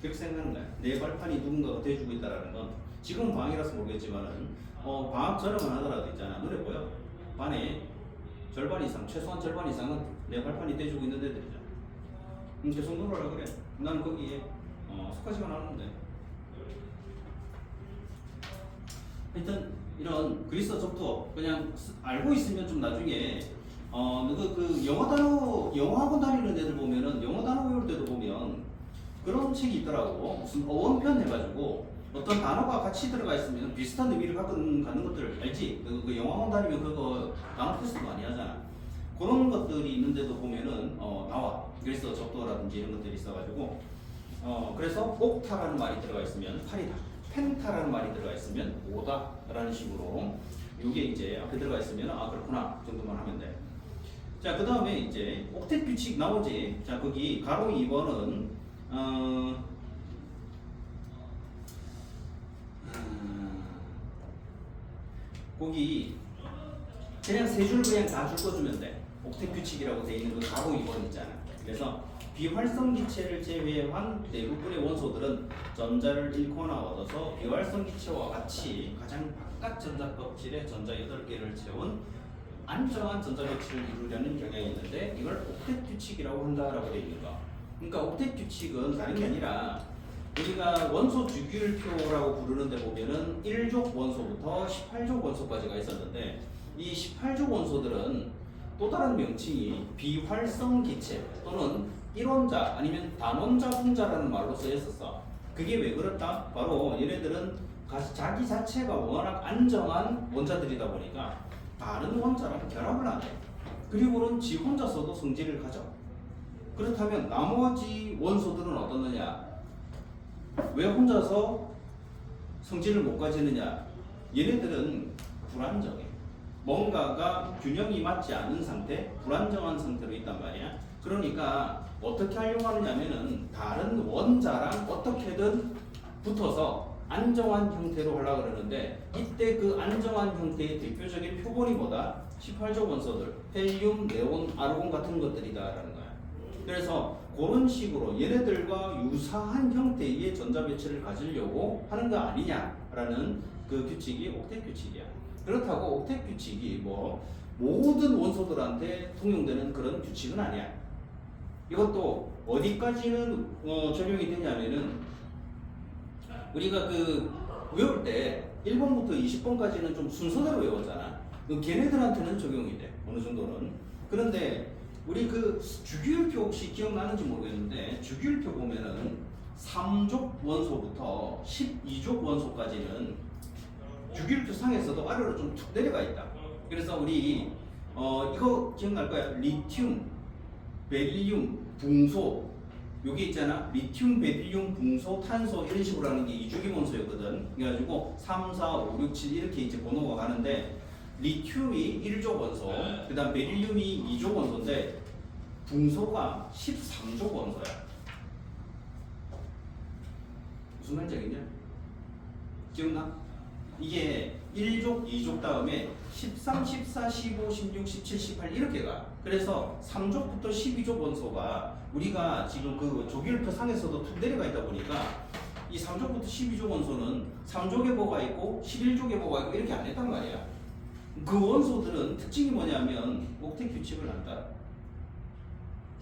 그렇게 생각하는 거야. 내 발판이 누군가가 돼주고 있다라는 건 지금은 방학이라서 모르겠지만은 방학 전에만 하더라도 있잖아. 눈에 보여. 반에 절반 이상, 최소한 절반 이상은 내 발판이 돼주고 있는 애들이잖아. 계속 놀아라 그래. 나는 거기에 속하지가 않았는데. 하여튼 이런 그리스어 적도 그냥 알고 있으면 좀 나중에 그 영어 학원 다니는 애들 보면은 영어 단어 외울 때도 보면 그런 책이 있더라고. 무슨 어원편 해가지고 어떤 단어가 같이 들어가 있으면 비슷한 의미를 갖는 것들 알지? 그 영어 학원 다니면 그거 단어 테스트 많이 하잖아. 그런 것들이 있는데도 보면은 나와. 그리스어 적도라든지 이런 것들이 있어가지고 그래서 옥타라는 말이 들어가 있으면 8이다. 펜타라는 말이 들어가 있으면 5다라는 식으로 이게 이제 앞에 들어가 있으면 그렇구나 정도만 하면 돼. 자, 그 다음에 이제 옥텟 규칙 나오지. 자, 거기 가로 2번은 거기 그냥 세 줄 그냥 다 줄거주면 돼. 옥텟 규칙이라고 돼 있는 그 가로 2번 있잖아. 그래서 비활성 기체를 제외한 대부분의 원소들은 전자를 잃거나 얻어서 비활성 기체와 같이 가장 바깥 전자 껍질에 전자 8개를 채운 안정한 전자 배치를 이루려는 경향이 있는데 이걸 옥텟 규칙이라고 한다라고 되어 있는 거. 그러니까 옥텟 규칙은 다른 게 아니라 우리가 원소 주기율표라고 부르는 데 보면은 1족 원소부터 18족 원소까지가 있었는데 이 18족 원소들은 또 다른 명칭이 비활성 기체 또는 일원자 아니면 단원자 분자라는 말로 쓰였었어. 그게 왜 그렇다? 바로 얘네들은 자기 자체가 워낙 안정한 원자들이다 보니까 다른 원자랑 결합을 안 해. 그리고는 지 혼자서도 성질을 가져. 그렇다면 나머지 원소들은 어떻느냐? 왜 혼자서 성질을 못 가지느냐? 얘네들은 불안정해. 뭔가가 균형이 맞지 않은 상태, 불안정한 상태로 있단 말이야. 그러니까 어떻게 하려고 하느냐면은 다른 원자랑 어떻게든 붙어서 안정한 형태로 하려고 그러는데 이때 그 안정한 형태의 대표적인 표본이 뭐다? 18족 원소들, 헬륨, 네온, 아르곤 같은 것들이다라는 거야. 그래서 그런 식으로 얘네들과 유사한 형태의 전자 배치를 가지려고 하는 거 아니냐라는 그 규칙이 옥텟 규칙이야. 그렇다고 옥텟 규칙이 뭐 모든 원소들한테 통용되는 그런 규칙은 아니야. 이것도 어디까지는 적용이 되냐면은 우리가 그 외울 때 1번부터 20번까지는 좀 순서대로 외웠잖아. 걔네들한테는 적용이 돼. 어느 정도는. 그런데 우리 그 주기율표 혹시 기억나는지 모르겠는데 주기율표 보면은 3족 원소부터 12족 원소까지는 주기율표 상에서도 아래로 좀 툭 내려가 있다. 그래서 우리 이거 기억날 거야. 리튬, 베릴륨, 붕소 여기 있잖아. 리튬, 베릴륨, 붕소, 탄소 이런 식으로 하는 게 이주기 원소였거든. 그래가지고 3, 4, 5, 6, 7 이렇게 이제 번호가 가는데 리튬이 1족 원소, 그 다음 베릴륨이 2족 원소인데 붕소가 13족 원소야. 무슨 말인지 알겠냐? 기억나? 이게 1족, 2족 다음에 13, 14, 15, 16, 17, 18 이렇게 가. 그래서 3족부터 12족 원소가 우리가 지금 그 조기율표 상에서도 툭 내려가 있다 보니까 이 3족부터 12족 원소는 3족에 뭐가 있고 11족에 뭐가 있고 이렇게 안 했단 말이야. 그 원소들은 특징이 뭐냐면 옥텟 규칙을 한다.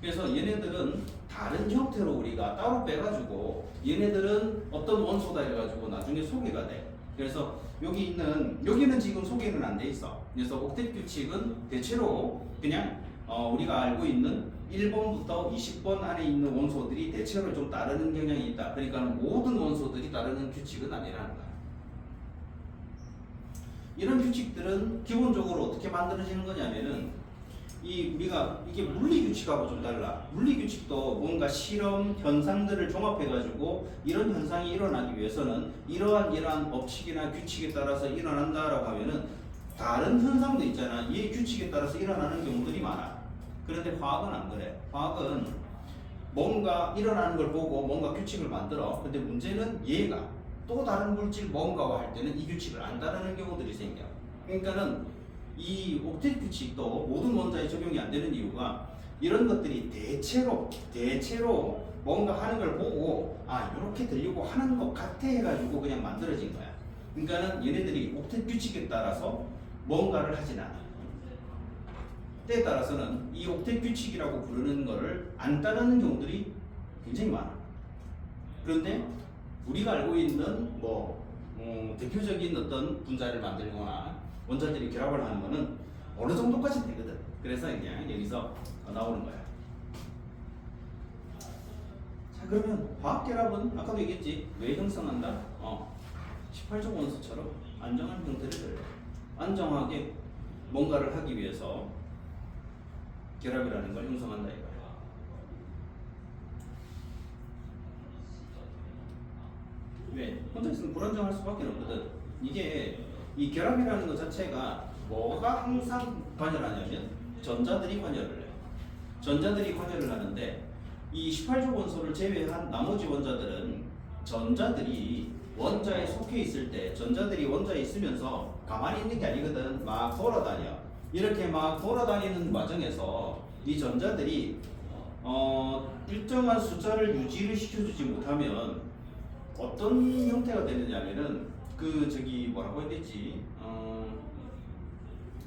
그래서 얘네들은 다른 형태로 우리가 따로 빼가지고 얘네들은 어떤 원소다 해가지고 나중에 소개가 돼. 그래서 여기는 지금 소개는 안 돼 있어. 그래서 옥텟 규칙은 대체로 그냥 우리가 알고 있는 1번부터 20번 안에 있는 원소들이 대체로 좀 따르는 경향이 있다. 그러니까 모든 원소들이 따르는 규칙은 아니라는 거야. 이런 규칙들은 기본적으로 어떻게 만들어지는 거냐면은 이게 물리 규칙하고 좀 달라. 물리 규칙도 뭔가 실험 현상들을 종합해가지고 이런 현상이 일어나기 위해서는 이러한 법칙이나 규칙에 따라서 일어난다라고 하면은 다른 현상도 있잖아. 이 규칙에 따라서 일어나는 경우들이 많아. 그런데 화학은 안 그래. 화학은 뭔가 일어나는 걸 보고 뭔가 규칙을 만들어. 근데 문제는 얘가 또 다른 물질 뭔가와 할 때는 이 규칙을 안 따르는 경우들이 생겨. 그러니까는 이 옥텟 규칙도 모든 원자에 적용이 안 되는 이유가 이런 것들이 대체로 뭔가 하는 걸 보고 이렇게 되려고 하는 것 같아 해가지고 그냥 만들어진 거야. 그러니까는 얘네들이 옥텟 규칙에 따라서 뭔가를 하진 않아. 때에 따라서는 이 옥텟 규칙이라고 부르는 거를 안 따르는 경우들이 굉장히 많아. 그런데 우리가 알고 있는 대표적인 어떤 분자를 만들거나 원자들이 결합을 하는 거는 어느 정도까지 되거든. 그래서 그냥 여기서 나오는 거야. 자, 그러면 화학 결합은 아까도 얘기했지. 왜 형성한다? 18족 원소처럼 안정한 형태를 안정하게 뭔가를 하기 위해서 결합이라는 걸 형성한다 이거야. 왜? 혼자 있으면 불안정할 수밖에 없거든. 이게 이 결합이라는 것 자체가 뭐가 항상 관여하냐면 전자들이 관여를 해. 전자들이 관여를 하는데 이 18족 원소를 제외한 나머지 원자들은 전자들이 원자에 속해 있을 때 전자들이 원자에 있으면서 가만히 있는 게 아니거든. 막 돌아다녀. 이렇게 막 돌아다니는 과정에서 이 전자들이 일정한 숫자를 유지를 시켜주지 못하면 어떤 형태가 되느냐면은 뭐라고 해야 되지?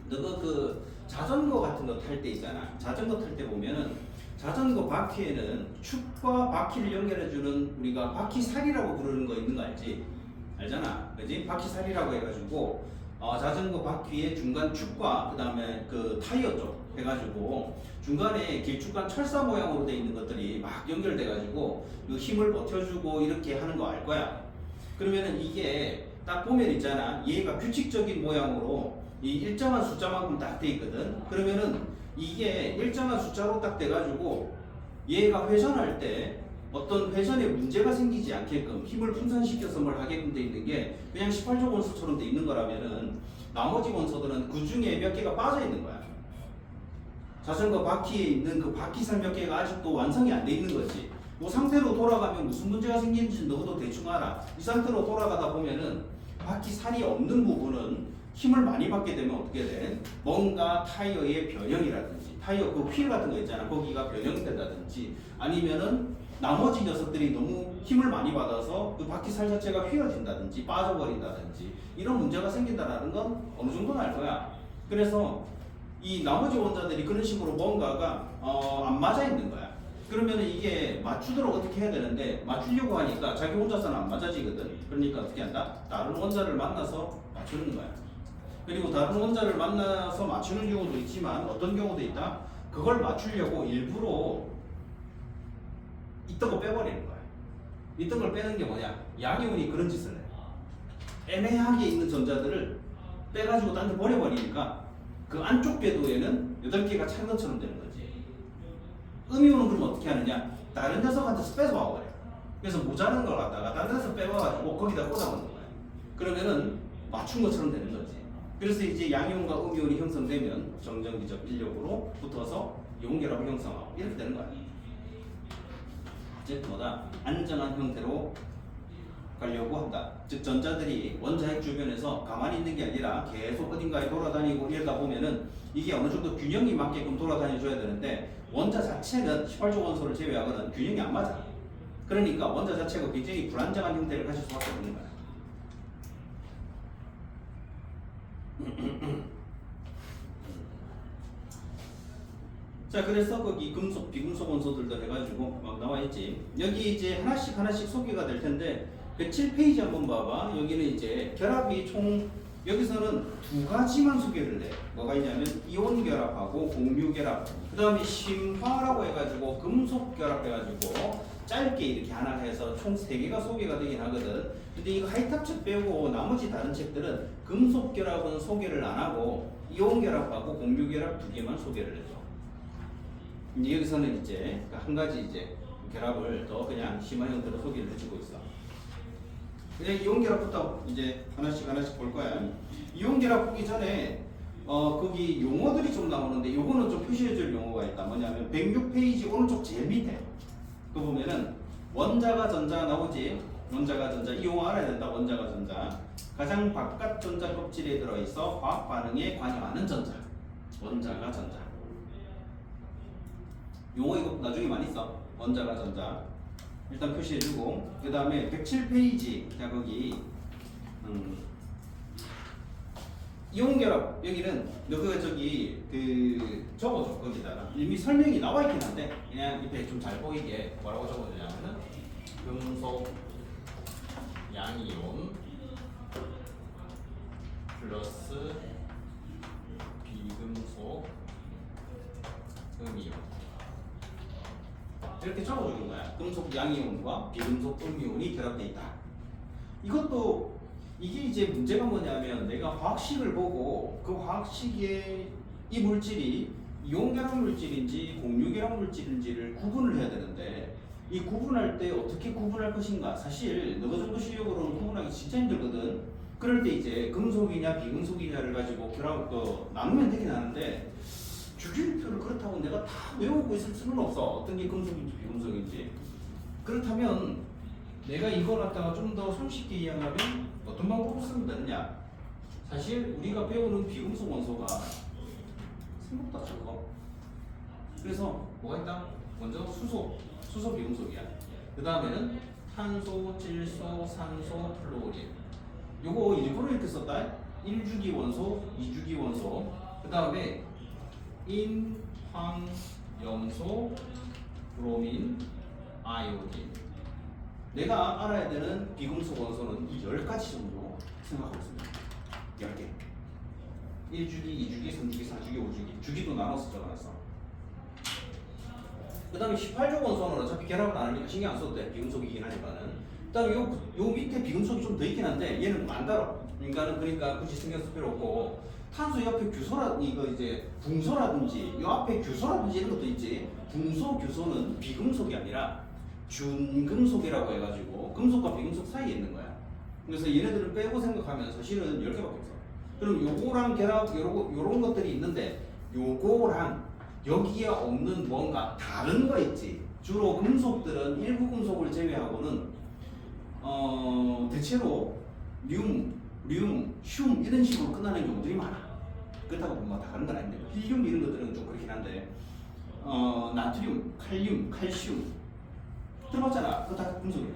너가 자전거 같은 거 탈 때 있잖아. 자전거 탈 때 보면은 자전거 바퀴에는 축과 바퀴를 연결해주는 우리가 바퀴살이라고 부르는 거 있는 거 알지? 알잖아. 그지? 바퀴살이라고 해가지고 자전거 바퀴의 중간 축과 그 다음에 타이어 쪽 해가지고 중간에 길쭉한 철사 모양으로 되어 있는 것들이 막 연결돼가지고 힘을 버텨주고 이렇게 하는 거 알 거야. 그러면은 이게 딱 보면 있잖아. 얘가 규칙적인 모양으로 이 일정한 숫자만큼 딱 돼 있거든. 그러면은 이게 일정한 숫자로 딱 돼가지고 얘가 회전할 때 어떤 회전에 문제가 생기지 않게끔 힘을 분산시켜서 뭘 하게끔 돼 있는 게 그냥 18족 원소처럼 돼 있는 거라면은 나머지 원소들은 그 중에 몇 개가 빠져 있는 거야. 자전거 바퀴에 있는 그 바퀴살 몇 개가 아직도 완성이 안 돼 있는 거지. 뭐 상태로 돌아가면 무슨 문제가 생기는지 너도 대충 알아. 이 상태로 돌아가다 보면은 바퀴살이 없는 부분은 힘을 많이 받게 되면 어떻게 돼? 뭔가 타이어의 변형이라든지 타이어 휠 같은 거 있잖아. 거기가 변형된다든지 아니면은 나머지 녀석들이 너무 힘을 많이 받아서 그 바퀴살 자체가 휘어진다든지 빠져버린다든지 이런 문제가 생긴다는 건 어느 정도는 알 거야. 그래서 이 나머지 원자들이 그런 식으로 뭔가가 안 맞아 있는 거야. 그러면 이게 맞추도록 어떻게 해야 되는데 맞추려고 하니까 자기 혼자서는 안 맞아지거든. 그러니까 어떻게 한다? 다른 원자를 만나서 맞추는 거야. 그리고 다른 원자를 만나서 맞추는 경우도 있지만 어떤 경우도 있다? 그걸 맞추려고 일부러 있던 거 빼버리는 거야. 있던 걸 빼는 게 뭐냐? 양이온이 그런 짓을 해. 애매하게 있는 전자들을 빼가지고 딴 데 버려버리니까 그 안쪽 궤도에는 8개가 찬 것처럼 되는 거지. 음이온은 그럼 어떻게 하느냐? 다른 녀석한테서 뺏어와버려. 그래서 모자란 걸 갖다가 다른 데서 빼와가지고 거기다 꽂아놓는 거야. 그러면은 맞춘 것처럼 되는 거지. 그래서 이제 양이온과 음이온이 형성되면 정전기적 인력으로 붙어서 이온결합을 형성하고 이렇게 되는 거야. 어쨌든 뭐다? 안정한 형태로 가려고 한다. 즉 전자들이 원자핵 주변에서 가만히 있는 게 아니라 계속 어딘가에 돌아다니고 이러다 보면은 이게 어느 정도 균형이 맞게끔 돌아다녀 줘야 되는데 원자 자체는 18족 원소를 제외하고는 균형이 안 맞아. 그러니까 원자 자체가 굉장히 불안정한 형태를 가질 수밖에 없는 거야. 자, 그래서 거기 금속, 비금속 원소들도 해가지고 막 나와 있지. 여기 이제 하나씩 소개가 될 텐데, 그 7페이지 한번 봐봐. 여기는 이제 결합이 총, 여기서는 두 가지만 소개를 해. 뭐가 있냐면 이온 결합하고 공유 결합. 그 다음에 심화라고 해가지고 금속 결합 해가지고 짧게 이렇게 하나 해서 총 3개가 소개가 되긴 하거든. 근데 이거 하이탑 책 빼고 나머지 다른 책들은 금속 결합은 소개를 안 하고 이온 결합하고 공유 결합 2개만 소개를 해줘. 이제 여기서는 이제 한 가지 이제 결합을 더 그냥 심화 형태로 소개를 해주고 있어. 그냥 이온 결합부터 이제 하나씩 볼 거야. 이온 결합 보기 전에 거기 용어들이 좀 나오는데 요거는 좀 표시해줄 용어가 있다. 뭐냐면 106페이지 오른쪽 제일 밑에 그 보면은 원자가 전자 나오지. 원자가 전자 이 용어 알아야 된다. 원자가 전자 가장 바깥 전자 껍질에 들어있어 화학 반응에 관여하는 전자. 원자가 전자. 용어 이거 나중에 많이 써. 원자가 전자. 일단 표시해주고 그 다음에 107페이지 자 거기 이온결합 여기는 너가 저기 그 적어줘 거기다가 이미 설명이 나와 있긴 한데 그냥 옆에 좀 잘 보이게 뭐라고 적어주냐면은 금속 양이온 플러스 비금속 음이온 이렇게 적어주는 거야. 금속 양이온과 비금속 음이온이 결합되어 있다. 이것도 이게 이제 문제가 뭐냐면 내가 화학식을 보고 그 화학식의 이 물질이 이온 결합 물질인지 공유 결합 물질인지를 구분을 해야 되는데 이 구분할 때 어떻게 구분할 것인가 사실 너가 정도 실력으로는 구분하기 진짜 힘들거든. 그럴 때 이제 금속이냐 비금속이냐를 가지고 결합 나누면 되긴 하는데 주기율표를 그렇다고 내가 다 외우고 있을 수는 없어. 어떤 게 금속인지 비금속인지. 그렇다면 내가 이걸 갖다가 좀 더 손쉽게 이해하려면 어떤 방법을 쓰면 되느냐? 사실 우리가 배우는 비금속 원소가 생각보다 적어. 그래서 뭐가 있다? 먼저 수소 비금속이야. 그 다음에는 탄소, 질소, 산소, 플로린. 요거 일부러 이렇게 썼다. 1주기 원소, 2주기 원소. 그 다음에 인, 황, 염소, 브로민, 아이오딘. 내가 알아야 되는 비금속 원소는 이 10가지 정도 생각하고 있습니다. 10개. 1주기, 2주기, 3주기, 4주기, 5주기. 주기도 나눠서 적어놨어. 그 다음에 18조 원소는 어차피 결합을 안 하니까 신경 안 써도 돼. 비금속이긴 하지만은. 그 다음에 요 밑에 비금속이 좀 더 있긴 한데 얘는 안 달아. 그러니까 굳이 신경 쓸 필요 없고. 탄소 옆에 이거 이제 붕소라든지 요 앞에 규소라든지 이런 것도 있지. 붕소, 규소는 비금속이 아니라 준금속이라고 해가지고 금속과 비금속 사이에 있는 거야. 그래서 얘네들을 빼고 생각하면 사실은 10개밖에 없어. 그럼 요거랑 결합 요런 것들이 있는데 요거랑 여기에 없는 뭔가 다른 거 있지. 주로 금속들은 일부 금속을 제외하고는 대체로 륨, 슘 이런 식으로 끝나는 경우들이 많아. 그렇다고 뭐 다른 건 아닌데 힐륨 이런 것들은 좀 그렇긴 한데 나트륨, 칼륨, 칼슘 들어봤잖아. 그거 다 금속이야.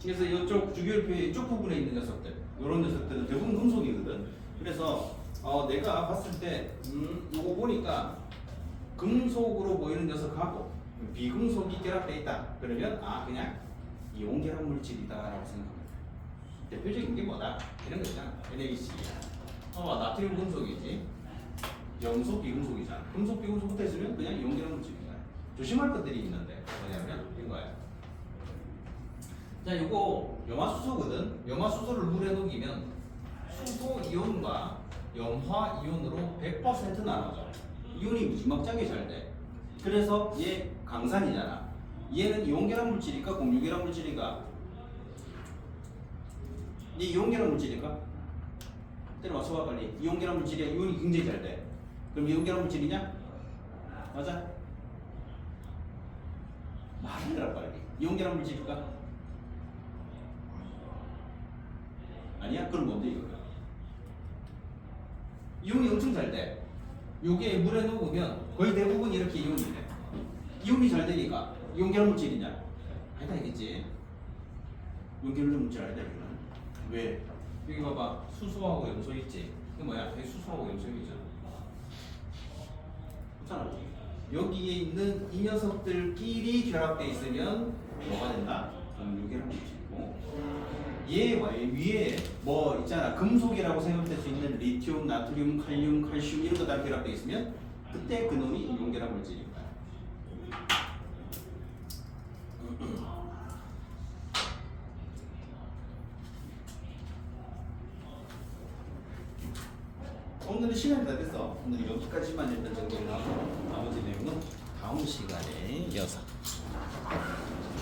그래서 이쪽 주기율표의 이쪽 부분에 있는 녀석들 이런 녀석들은 대부분 금속이거든. 그래서 내가 봤을 때 이거 보니까 금속으로 보이는 녀석하고 비금속이 결합되어 있다. 그러면 그냥 이온 결합 물질이다라고 생각합니다. 대표적인 게 뭐다? 이런 거 있잖아. NaC야. 나트륨 금속이지. 염소 비금속이잖아. 금속 비금속 붙어 있으면 그냥 이온 결합 물질인 거야. 조심할 것들이 있는데 뭐냐면 이거야. 자, 이거 염화수소거든. 염화수소를 물에 녹이면 수소 이온과 염화 이온으로 100% 나눠져. 이온이 무지막지하게 잘 돼. 그래서 얘 강산이잖아. 얘는 이온 결합 물질일까 공유 결합 물질인가? 얘 이온 결합 물질일까? 때려 맞춰봐 빨리. 이온 결합 물질이야. 이온이 굉장히 잘 돼. 그럼 이온 결합 물질이냐? 맞아? 말을 해라 빨리. 이온 결합 물질일까? 아니야? 그럼 뭔데 이거야? 이온이 엄청 잘 돼. 요게 물에 녹으면 거의 대부분 이렇게 이온이 돼. 이온이 잘 되니까 이온 결합 물질이냐? 알다 알겠지? 연결된 문제 알다 이거는. 왜? 여기 봐봐 수소하고 염소 있지? 이게 뭐야? 여기 수소하고 염소 있잖아. 그렇잖아. 여기에 있는 이 녀석들끼리 결합돼 있으면 뭐가 된다? 정육이라고 붙이고 얘와 얘 위에 뭐 있잖아 금속이라고 생각될 수 있는 리튬, 나트륨, 칼륨, 칼슘 이런 거 다 결합돼 있으면 그때 그 놈이 이온계란 물질인 거야. 오늘은 시간이 다 됐어. 오늘 여기까지만 일단 정리를 하고 나머지 내용은 다음 시간에 이어서